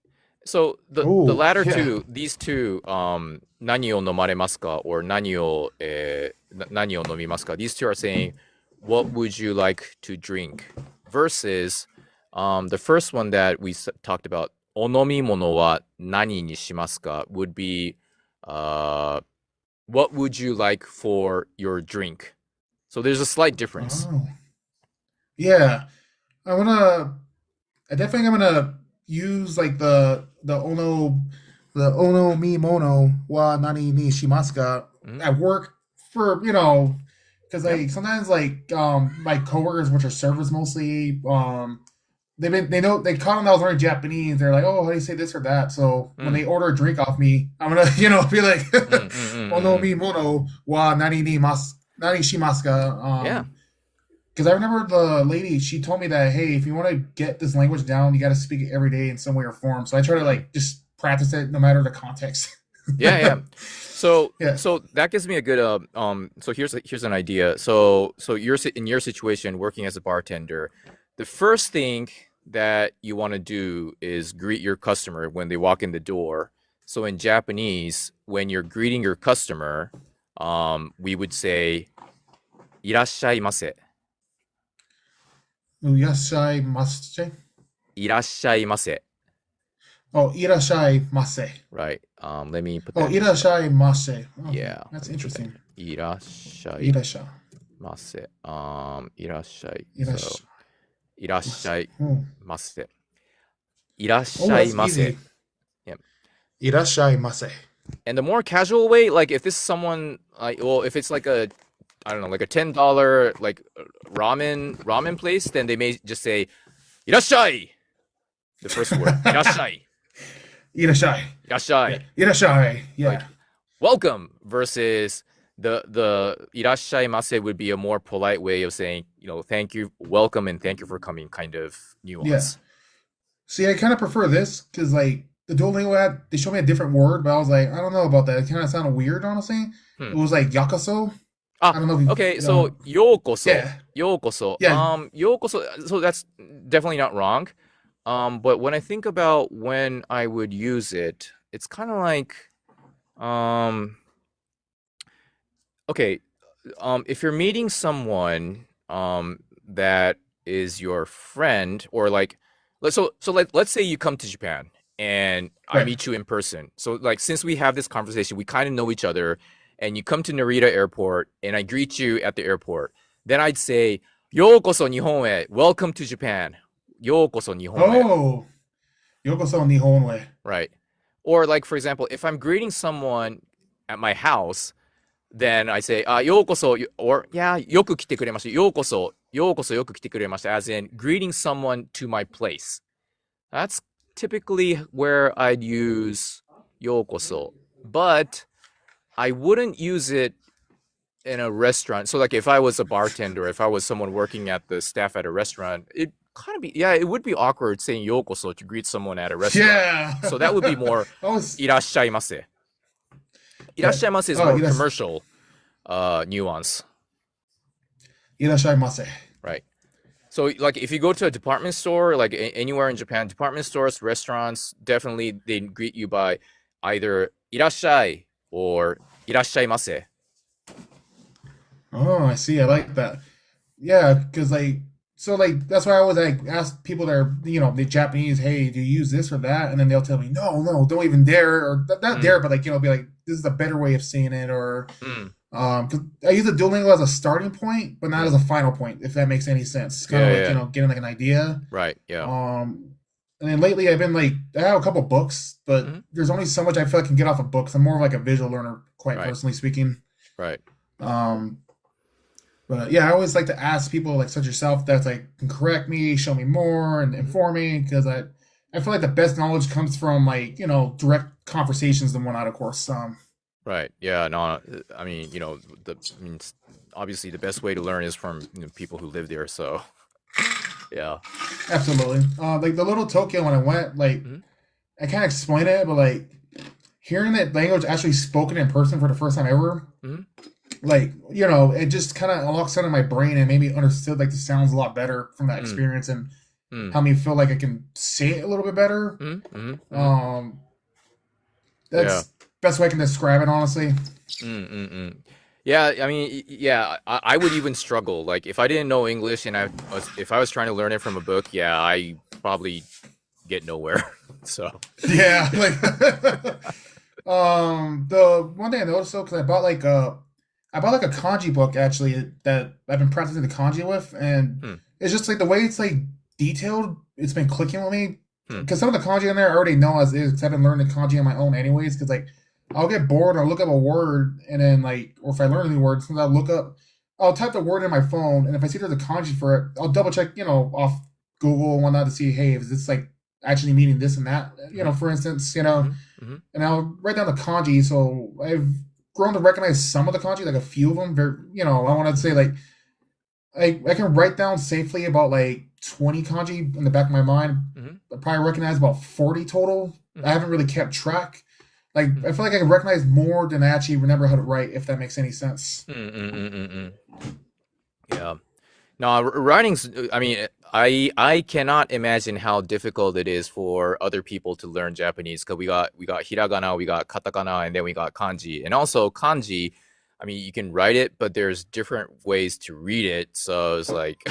So the Ooh, latter yeah. two, these two, 何を飲まれますか or 何を飲みますか? These two are saying, what would you like to drink? Versus the first one that we talked about, お飲み物は何にしますか would be, what would you like for your drink? So there's a slight difference. Oh. Yeah. I definitely am gonna use like the Onomimono wa nani ni shimasu ka Mhm. at work for because like sometimes like my coworkers, which are servers mostly, they caught on that I was learning Japanese. They're like, oh, how do you say this or that? So when they order a drink off me, I'm gonna be like Onomimono wa nani shimasu ka. Yeah. Because I remember the lady, she told me that, hey, if you want to get this language down, you got to speak it every day in some way or form. So I try to like just practice it no matter the context. Yeah. So Yeah. so that gives me a good so here's an idea. So you're in your situation working as a bartender, the first thing that you want to do is greet your customer when they walk in the door. So in Japanese, when you're greeting your customer, we would say いらっしゃいませ. Oyasumi mase. いらっしゃいませ. Oh, irasshai mase. Right. Let me put Oh, that. irasshai mase. Okay. Yeah. That's interesting. いらっしゃい Irasha. ませ. いらっしゃい. Irasha. So いらっしゃい Oh, ませ. いらっし oh ゃい that's ませ. easy. Yeah. Irasshai mase. And the more casual way, like if this is someone if it's like a I don't know, like a $10 like ramen place, then they may just say いらっしゃい. The first word. いらっしゃい. Irasshai. いらっしゃい. Irasshai. Yeah. Like, welcome versus the いらっしゃいませ would be a more polite way of saying, thank you, welcome, and thank you for coming kind of nuance. See, I kind of prefer this because, like, the Duolingo app, they showed me a different word, but I was like, I don't know about that. It kind of sounded weird, honestly. It was like yakaso. I don't know if Okay, so ようこそ. Yeah. ようこそ. Yeah. ようこそ. So that's definitely not wrong. But when I think about when I would use it, it's kind of like, okay, if you're meeting someone that is your friend, or like, let's say you come to Japan and I Right. meet you in person. So like, since we have this conversation, we kind of know each other, and you come to Narita Airport and I greet you at the airport, then I'd say, ようこそ日本へ, welcome to Japan. ようこそ日本へ. Oh. Yokoso Nihonwe. Right. Or like, for example, if I'm greeting someone at my house, then I say, ようこそ, or, yeah, よく来てくれました. ようこそよく来てくれました. As in greeting someone to my place. That's typically where I'd use ようこそ. But I wouldn't use it in a restaurant. So like if I was a bartender, if I was someone working at the staff at a restaurant, it kind of be, it would be awkward saying ようこそ to greet someone at a restaurant. Yeah. So that would be more いらっしゃいませ. いらっしゃいませ is more commercial nuance. いらっしゃいませ. Right. So like if you go to a department store, like anywhere in Japan, department stores, restaurants, definitely they greet you by either いらっしゃい or いらっしゃいませ. Oh, I see. I like that. Yeah, because like So like that's why I always like ask people that are the Japanese, hey, do you use this or that? And then they'll tell me, no, no, don't even dare, or not dare, Mm, but like be like, this is a better way of saying it, or mm, 'cause I use the Duolingo as a starting point, but not as mm. a final point, if that makes any sense. It's kind Yeah, of like yeah. getting like an idea. Right. Yeah. Um, and then lately I've been like I have a couple books, but Hmm. there's only so much I feel I can get off of books. I'm more of like a visual learner, quite Right. personally speaking. Right. Um, but yeah, I always like to ask people like such yourself that's like can correct me, show me more, and Hmm. inform me because I feel like the best knowledge comes from like direct conversations than one out of course. Right. Yeah. No. I mean, obviously the best way to learn is from people who live there. So yeah. Absolutely. Like the little Tokyo when I went, like Hmm. I can't explain it, but like hearing that language actually spoken in person for the first time ever, Hmm. like it just kind of unlocked something in my brain and maybe understood like the sounds a lot better from that Mm, experience and mm, helped me feel like I can say it a little bit better. mm, mm, mm. Um, Yeah. that's best way I can describe it, honestly. Mm, mm, mm. Yeah, I mean, yeah, I would even struggle. Like, if I didn't know English and if I was trying to learn it from a book, yeah, I probably get nowhere. So, Yeah, like the one thing I noticed though, because I bought like a kanji book actually that I've been practicing the kanji with, and hmm, it's just like the way it's like detailed. It's been clicking with me hmm, because some of the kanji in there I already know as is. Because I've been learning kanji on my own anyways. Because like I'll get bored, I'll look up a word, and then like, or if I learn a new word, sometimes I'll type the word in my phone, and if I see there's a kanji for it, I'll double check, off Google and whatnot to see, hey, is this like actually meaning this and that, hmm, for instance, hmm, hmm, and I'll write down the kanji. So I've grown to recognize some of the kanji, like a few of them. Very, I want to say like I can write down safely about like 20 kanji in the back of my mind. hmm, I probably recognize about 40 total. I hmm, haven't really kept track. Like hmm, I feel like I can recognize more than I actually remember how to write, if that makes any sense. hmm, hmm, hmm, hmm, hmm. Yeah. No, writing's. I mean, I cannot imagine how difficult it is for other people to learn Japanese because we got hiragana, we got katakana, and then we got kanji, and also kanji. I mean, you can write it, but there's different ways to read it. So it's like,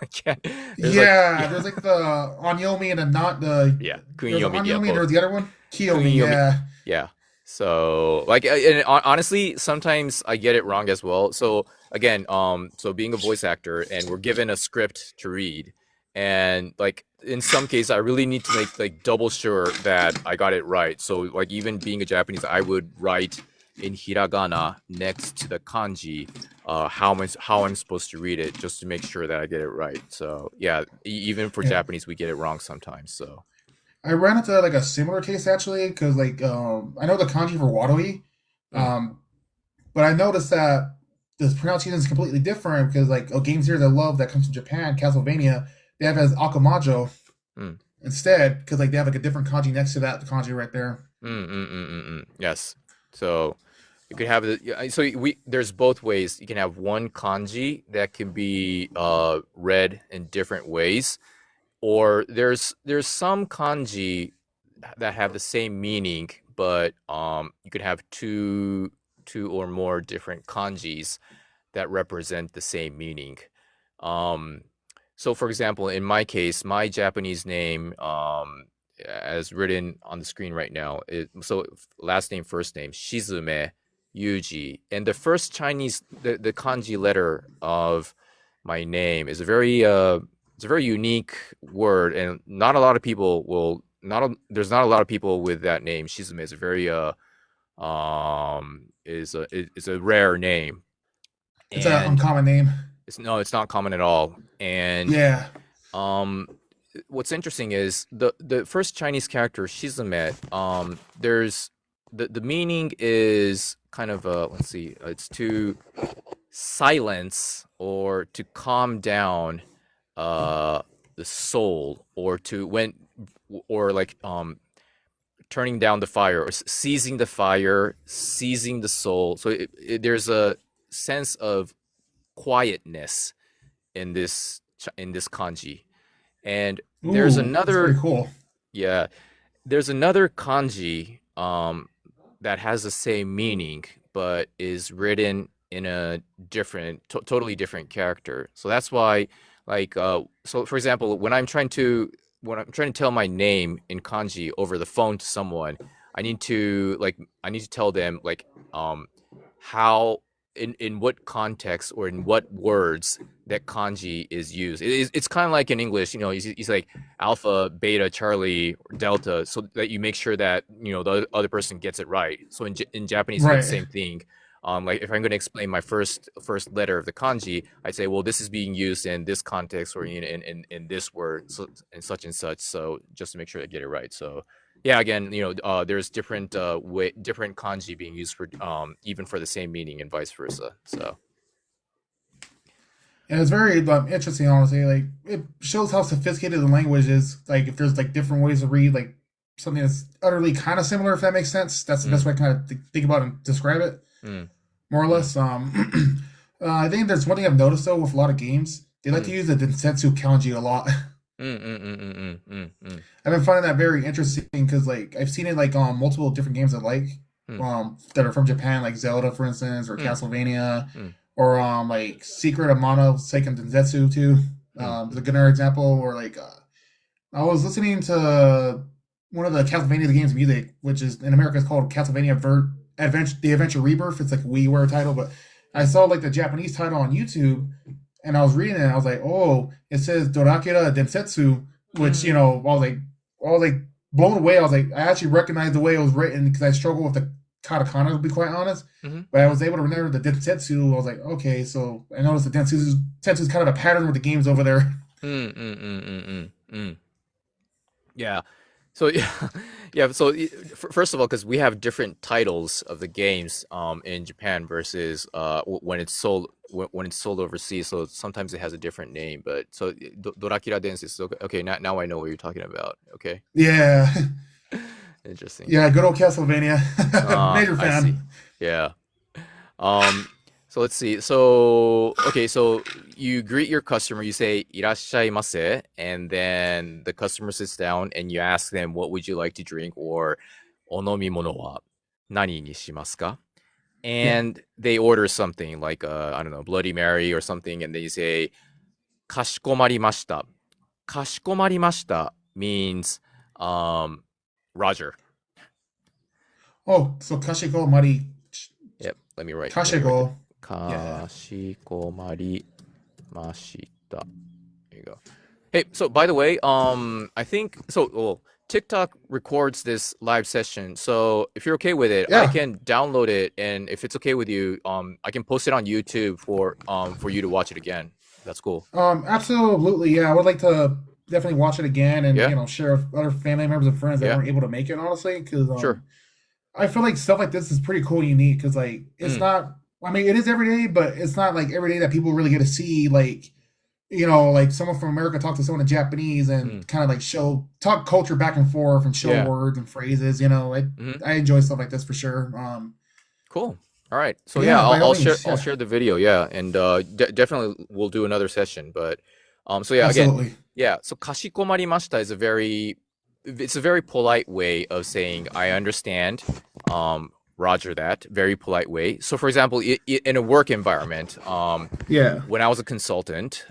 I can't. There's like, Yeah, yeah, there's like the onyomi and the not the. yeah, There's an kunyomi, yeah, onyomi and both. there's the other one, kiyomi. Kunyomi. Yeah, Yeah. So like, and honestly, sometimes I get it wrong as well. So again, so being a voice actor and we're given a script to read, and like in some cases, I really need to make like double sure that I got it right. So like even being a Japanese, I would write in hiragana next to the kanji, how I'm supposed to read it just to make sure that I get it right. So yeah, even for yeah. Japanese, we get it wrong sometimes. So. I ran into like a similar case actually because like I know the kanji for Warui, Mm, um, but I noticed that the pronunciation is completely different because like games here that I love that comes from Japan, Castlevania, they have it as Akumajo mm. instead because like they have like a different kanji next to that kanji right there. Mm, mm, mm, mm, mm. Yes. So you could have the yeah, so we there's both ways. You can have one kanji that can be read in different ways, or there's some kanji that have the same meaning, but you could have two or more different kanjis that represent the same meaning. Um, so, for example, in my case, my Japanese name, as written on the screen right now, last name, first name, Shizume Yuji, and the first Chinese, the kanji letter of my name is it's a very unique word, and not a lot of people will there's not a lot of people with that name. Shizume is a very is a rare name, It's a and uncommon name. it's not common at all. And Yeah, um, what's interesting is the first Chinese character Shizume. There's the meaning is kind of let's see, it's to silence or to calm down uh the soul or to when or like turning down the fire or seizing the fire, seizing the soul. So there's a sense of quietness in this kanji. And there's ooh, that's pretty another cool. yeah, there's another kanji that has the same meaning but is written in a totally different character. So that's why Like, so for example, when I'm trying to tell my name in kanji over the phone to someone, I need to tell them like how in what context or in what words that kanji is used. It's kind of like in English, it's like alpha, beta, Charlie, delta, so that you make sure that the other person gets it right. So in Japanese, it's the Right. same thing. Like if I'm going to explain my first letter of the kanji, I'd say, well, this is being used in this context or in this word, so, and such. So just to make sure I get it right. So yeah, again, there's different kanji being used for even for the same meaning and vice versa. So And it's very interesting, honestly. Like it shows how sophisticated the language is. Like if there's like different ways to read like something that's utterly kind of similar, if that makes sense. That's the best way I kind of think about and describe it, mm, more or mm, less. I think there's one thing I've noticed though with a lot of games, they like to mm, use the densetsu kanji a lot. mm. I've been finding that very interesting because like I've seen it like on multiple different games I like Mm, that are from Japan, like Zelda, for instance, or mm, Castlevania, mm, or like Secret of Mana Seiken Densetsu too. mm, Is a good another example. Or like I was listening to one of the Castlevania games music, which is in America is called Castlevania Adventure, The Adventure Rebirth. It's like a WiiWare title, but I saw like the Japanese title on YouTube, and I was reading it, and I was like, oh, it says Dorakira Densetsu, which mm, I was like blown away. I was like, I actually recognized the way it was written because I struggle with the katakana, to be quite honest. mhm, But I was able to remember the Densetsu. I was like, okay, so I noticed the Densetsu is kind of a pattern with the games over there. mm. Yeah. So yeah, yeah. So first of all, because we have different titles of the games in Japan versus when it's sold overseas, so sometimes it has a different name. But so Dorakira Dance is okay. Okay, now I know what you're talking about. Okay, Yeah, interesting. yeah, good old Castlevania. Major I see. fan. Yeah. Um, so let's see. So, okay, so you greet your customer, you say いらっしゃいませ, and then the customer sits down and you ask them, what would you like to drink, or お飲み物は何にしますか? Yeah. And they order something like, I don't know, Bloody Mary or something, and then you say かしこまりました. かしこまりました means, Roger. Oh, so Kashikomari Yep, let me write it. Kashiko. Yeah. Kashikomari Mashita. There you go. Hey, so by the way, I think so. Well, TikTok records this live session, so if you're okay with it, I Yeah. can download it, and if it's okay with you, I can post it on YouTube for you to watch it again. That's cool. Absolutely. Yeah, I would like to definitely watch it again and Yeah, share with other family members and friends that yeah, weren't able to make it. Honestly, because sure. I feel like stuff like this is pretty cool and unique because like it's Mm, not. I mean, it is every day, but it's not like every day that people really get to see like like someone from America talk to someone in Japanese and mm, kind of like talk culture back and forth and show yeah. words and phrases. Hmm. I enjoy stuff like this for sure. Cool. All right. So yeah, Yeah, by all I'll share means, I'll yeah, share the video. Yeah, and definitely we'll do another session. But so yeah, again, absolutely. yeah. So kashikomari mashita is it's a very polite way of saying I understand. Roger that. Very polite way. So for example, in a work environment, Yeah, when I was a consultant,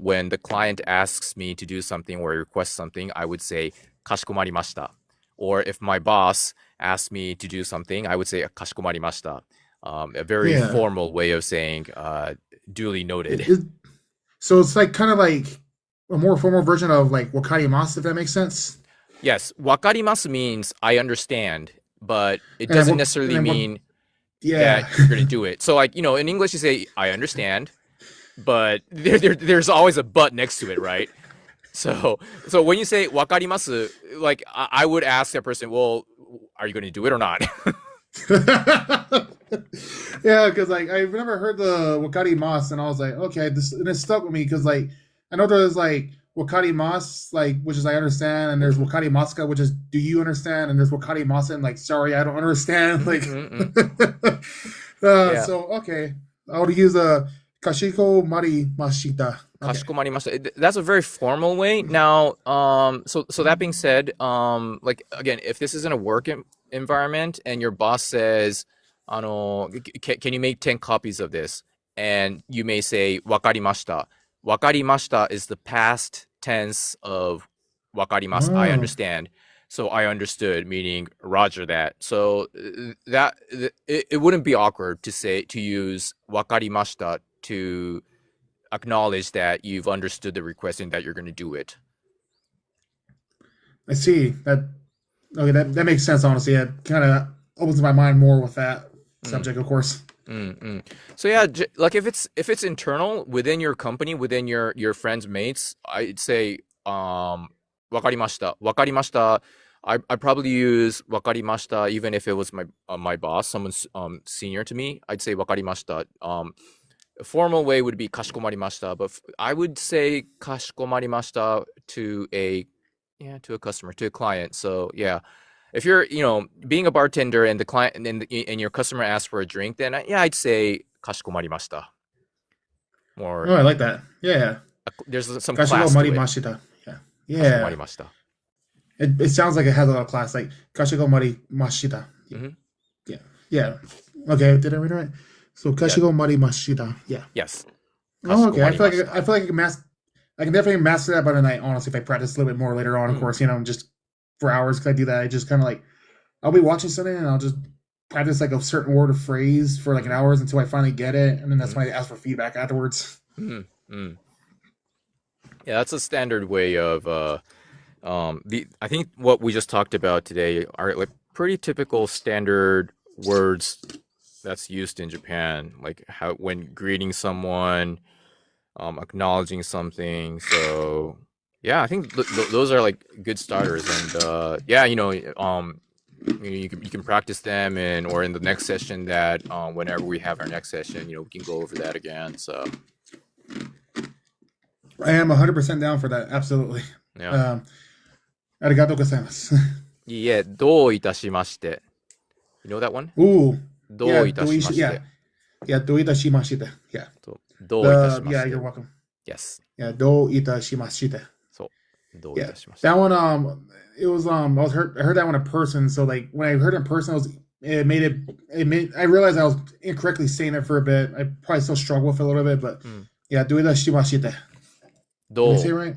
when the client asks me to do something or requests something, I would say kashikomari mashita. Or if my boss asked me to do something, I would say kashikomari mashita. A very yeah. formal way of saying duly It, noted. it, so it's like kind of like a more formal version of like wakarimasu, if that makes sense. Yes, wakarimasu means I understand, but it And then doesn't what? And necessarily then what? mean that Yeah. you're going to do it. So like, in English you say I understand, but there's always a but next to it, right? So when you say wakarimasu, like I would ask that person, well, are you going to do it or not? Yeah, because like I've never heard the Wakari Mas, and I was like, okay, this and it stuck with me because like I know there's like Wakari Mas, like which is I understand, and there's Wakari Maska, which is do you understand, and there's Wakari Masen, like sorry, I don't understand, like. Mm-mm-mm. Yeah. So okay, I would use a Kashiko Mari Mashita. Okay. Kashikomari That's a very formal way. Now, so that being said, like again, if this is in a work environment and your boss says, can you make 10 copies of this? And you may say, wakarimashita. wakarimashita is the past tense of wakarimasu. I understand. So I understood, meaning Roger that. So it wouldn't be awkward to use wakarimashita to acknowledge that you've understood the request and that you're going to do it. I see that. Okay, that makes sense. Honestly, it kind of opens my mind more with that subject, of course. So yeah, like if it's internal within your company, within your friends, mates, I'd say wakarimashita. I probably use wakarimashita even if it was my boss, someone's senior to me. I'd say wakarimashita. A formal way would be kashikomari mashita, but I would say kashikomari mashita to a customer, to a client. So yeah, if you're being a bartender and the client and your customer asks for a drink, then I'd say kashikomari mashita. More. Oh, I like that. Yeah. There's some class to it. Kashikomari Mashita. Yeah. Kashikomari mashita. It sounds like it has a lot of class, like Kashikomari Mashita. Yeah. Okay, did I read it right? So Kashikomari Mashita. Yeah. Yes. Oh, okay. I feel like I can definitely master that by the night, honestly, if I practice a little bit more later on, of course, just for hours, because I do that. I just kind of I'll be watching something and I'll just practice like a certain word or phrase for like an hour until I finally get it. And then that's when I ask for feedback afterwards. Yeah, that's a standard way of, I think what we just talked about today are like pretty typical standard words that's used in Japan, like how when greeting someone, acknowledging something. So yeah, I think those are like good starters, and you can practice them or in the next session that whenever we have our next session, we can go over that again. So I am 100% down for that. Absolutely. Yeah. Arigatou gozaimasu. Yeah, どういたしまして. You know that one? Ooh. どういたしまして. Yeah, どういたしまして. Yeah. どういたしまして. Yeah, you're welcome. Yes. Yeah, どういたしまして。So, どういたしまして. That one, it was, I heard that one in person. So like when I heard it in person, I realized I was incorrectly saying it for a bit. I probably still struggle with it a little bit, but yeah, どういたしまして. Did I say it right?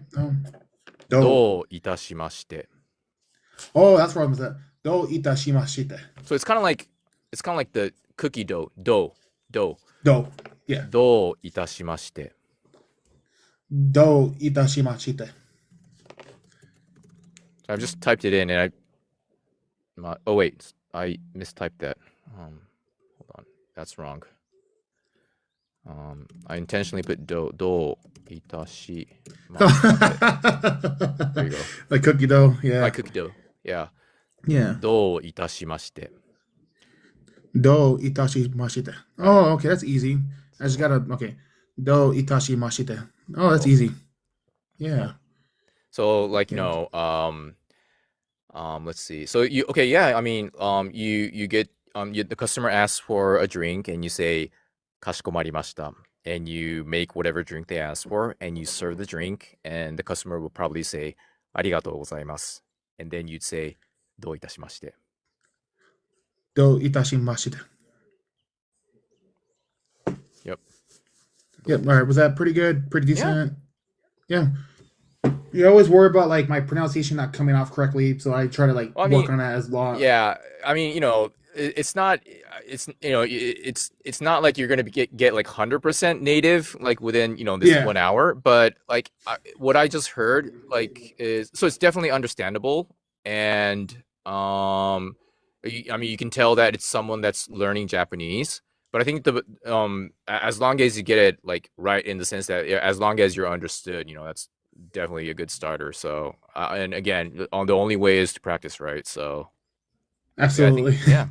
どういたしまして. Oh, that's where I was at. どういたしまして. So it's kind of like the cookie dough. Dough. Yeah. どういたしまして. どういたしまして. So I've just typed it in and oh wait, I mistyped that. Hold on, that's wrong. I intentionally put do itashi. There you go. Like cookie dough, yeah. Like cookie dough, yeah. Yeah. Do itashimashite. Do itashimashite. Oh, okay, that's easy. I just gotta Do itashimashite. Oh, that's easy. Yeah. So like let's see. So you get the customer asks for a drink and you say kashikomari and you make whatever drink they ask for and you serve the drink and the customer will probably say arigatou gozaimasu and then you'd say do itashimashite. Do itashimashite. Yep. All right. Was that pretty good? Pretty decent? Yeah. You always worry about like my pronunciation not coming off correctly, so I try to work on that as long. Yeah, I mean, it's not like you're gonna get like 100% native like within this 1 hour, but like what I just heard is so it's definitely understandable, and you can tell that it's someone that's learning Japanese. But I think as long as you get it like right in the sense that as long as you're understood, that's definitely a good starter. So and again, the only way is to practice, right? So absolutely. Yeah,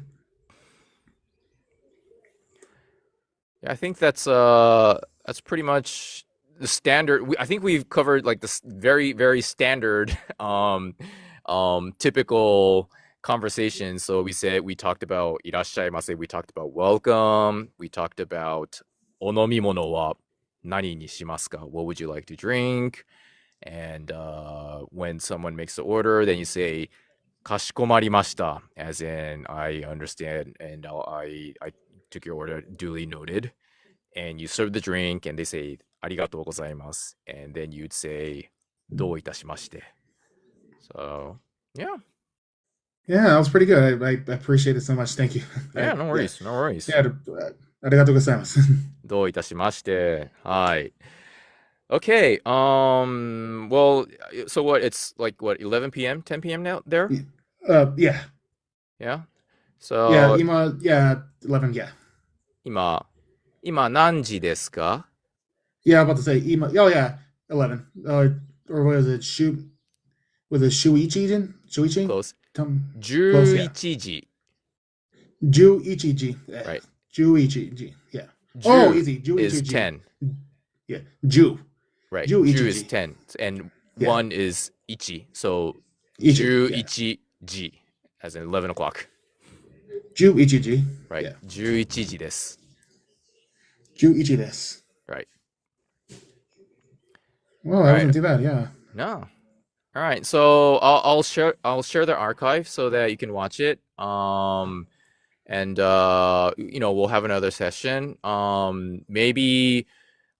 I think that's pretty much the standard. I think we've covered like this very, very standard typical conversation. So we talked about Irasshai, mase, we talked about welcome, we talked about Onomimono wa Nani ni shimasu ka, what would you like to drink? And when someone makes the order, then you say Kashikomari Mashita, as in I understand and I took your order, duly noted. And you serve the drink and they say ありがとうございます。And then you'd say, どういたしまして。So, yeah. Yeah, that was pretty good. I appreciate it so much. Thank you. Yeah, no worries, no worries. Yeah, ありがとうございます。どういたしまして。はい。Okay, well, so what, it's like, what, 11 p.m., 10 p.m. now there? Yeah. Yeah? So, yeah, 11, yeah. 今何時ですか? Yeah, I'm about to say, oh yeah, 11. Or what is it, was it Shuichi? Close. Close, yeah. 11時. Juichi. Right. Juichi, yeah. Ju easy. Juichi is 10. Yeah, Ju. Right. Ju is 10. And 1 is ichi. So, Ichi, 11時, as in 11 o'clock. Juichi. Right. Yeah. 11時です. Juichi desu. Right. Well, that wasn't too bad, yeah. No. All right. So I'll share the archive so that you can watch it. And we'll have another session. Maybe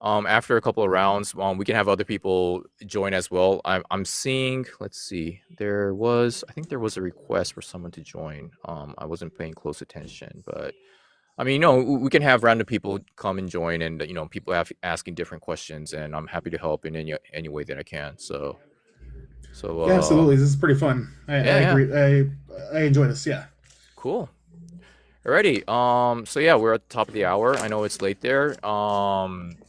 after a couple of rounds, we can have other people join as well. I'm seeing, let's see, I think there was a request for someone to join. I wasn't paying close attention, but I mean, we can have random people come and join, and people asking different questions, and I'm happy to help in any way that I can. So yeah, absolutely. This is pretty fun. I agree. I enjoy this. Yeah. Cool. Alrighty. So yeah, we're at the top of the hour. I know it's late there.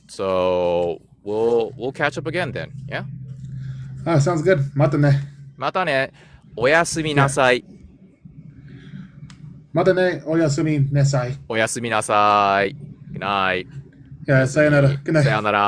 So we'll catch up again then. Yeah. Sounds good. またね。またね。おやすみなさい。またね。おやすみなさい。おやすみなさい。Good night. Yeah, さよなら。Good night. さよなら。